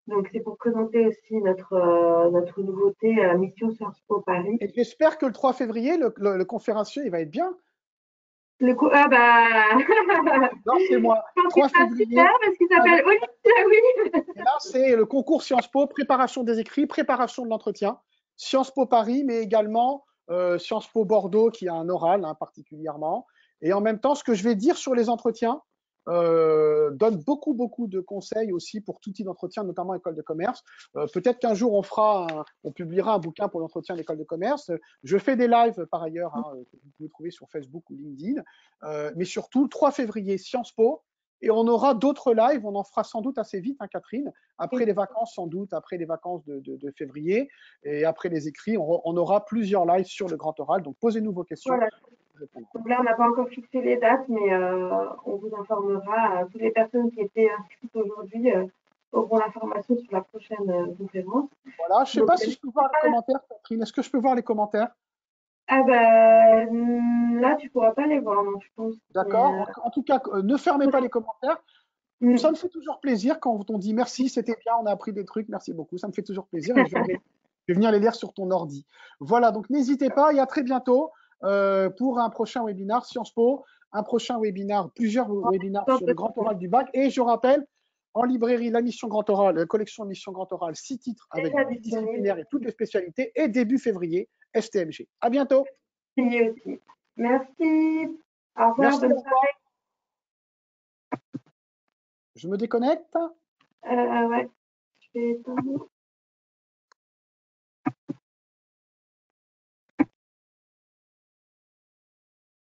Donc, c'est pour présenter aussi notre nouveauté Mission Sciences Po Paris. Et j'espère que le 3 février, le conférencier, il va être bien. Ah bah. Non, c'est moi. 3 février. Super, parce qu'il s'appelle Olivier, oui. Et là, c'est le concours Sciences Po, préparation des écrits, préparation de l'entretien. Sciences Po Paris, mais également Sciences Po Bordeaux, qui a un oral particulièrement. Et en même temps, ce que je vais dire sur les entretiens donne beaucoup de conseils aussi pour tout type d'entretien, notamment école de commerce. Peut-être qu'un jour, on publiera un bouquin pour l'entretien d'école de commerce. Je fais des lives par ailleurs, que vous pouvez trouver sur Facebook ou LinkedIn. Mais surtout, le 3 février, Sciences Po. Et on aura d'autres lives, on en fera sans doute assez vite, hein, Catherine, après les vacances sans doute, après les vacances de février, et après les écrits, on aura plusieurs lives sur le grand oral, donc posez-nous vos questions. Voilà. Donc là, on n'a pas encore fixé les dates, mais on vous informera. Toutes les personnes qui étaient inscrites aujourd'hui auront l'information sur la prochaine conférence. Voilà, je ne sais pas si je peux voir les commentaires, Catherine, est-ce que je peux voir les commentaires? Ah là, tu ne pourras pas les voir, non, je pense. D'accord. En tout cas, ne fermez pas les commentaires. Ça me fait toujours plaisir quand on dit merci, c'était bien, on a appris des trucs, merci beaucoup. Ça me fait toujours plaisir. Et je vais venir les lire sur ton ordi. Voilà, donc n'hésitez pas et à très bientôt pour un prochain webinaire Sciences Po, un prochain webinaire, plusieurs webinaires sur le grand oral du bac. Et je rappelle, En librairie, la mission Grand Oral, la collection Mission Grand Oral, 6 titres avec Déjà 10 disponible. disciplinaires et toutes les spécialités. Et début février, STMG. À bientôt. Signé aussi. Merci. Au revoir, Merci, bonne au revoir. soirée. Je me déconnecte. Ouais, je vais éteindre.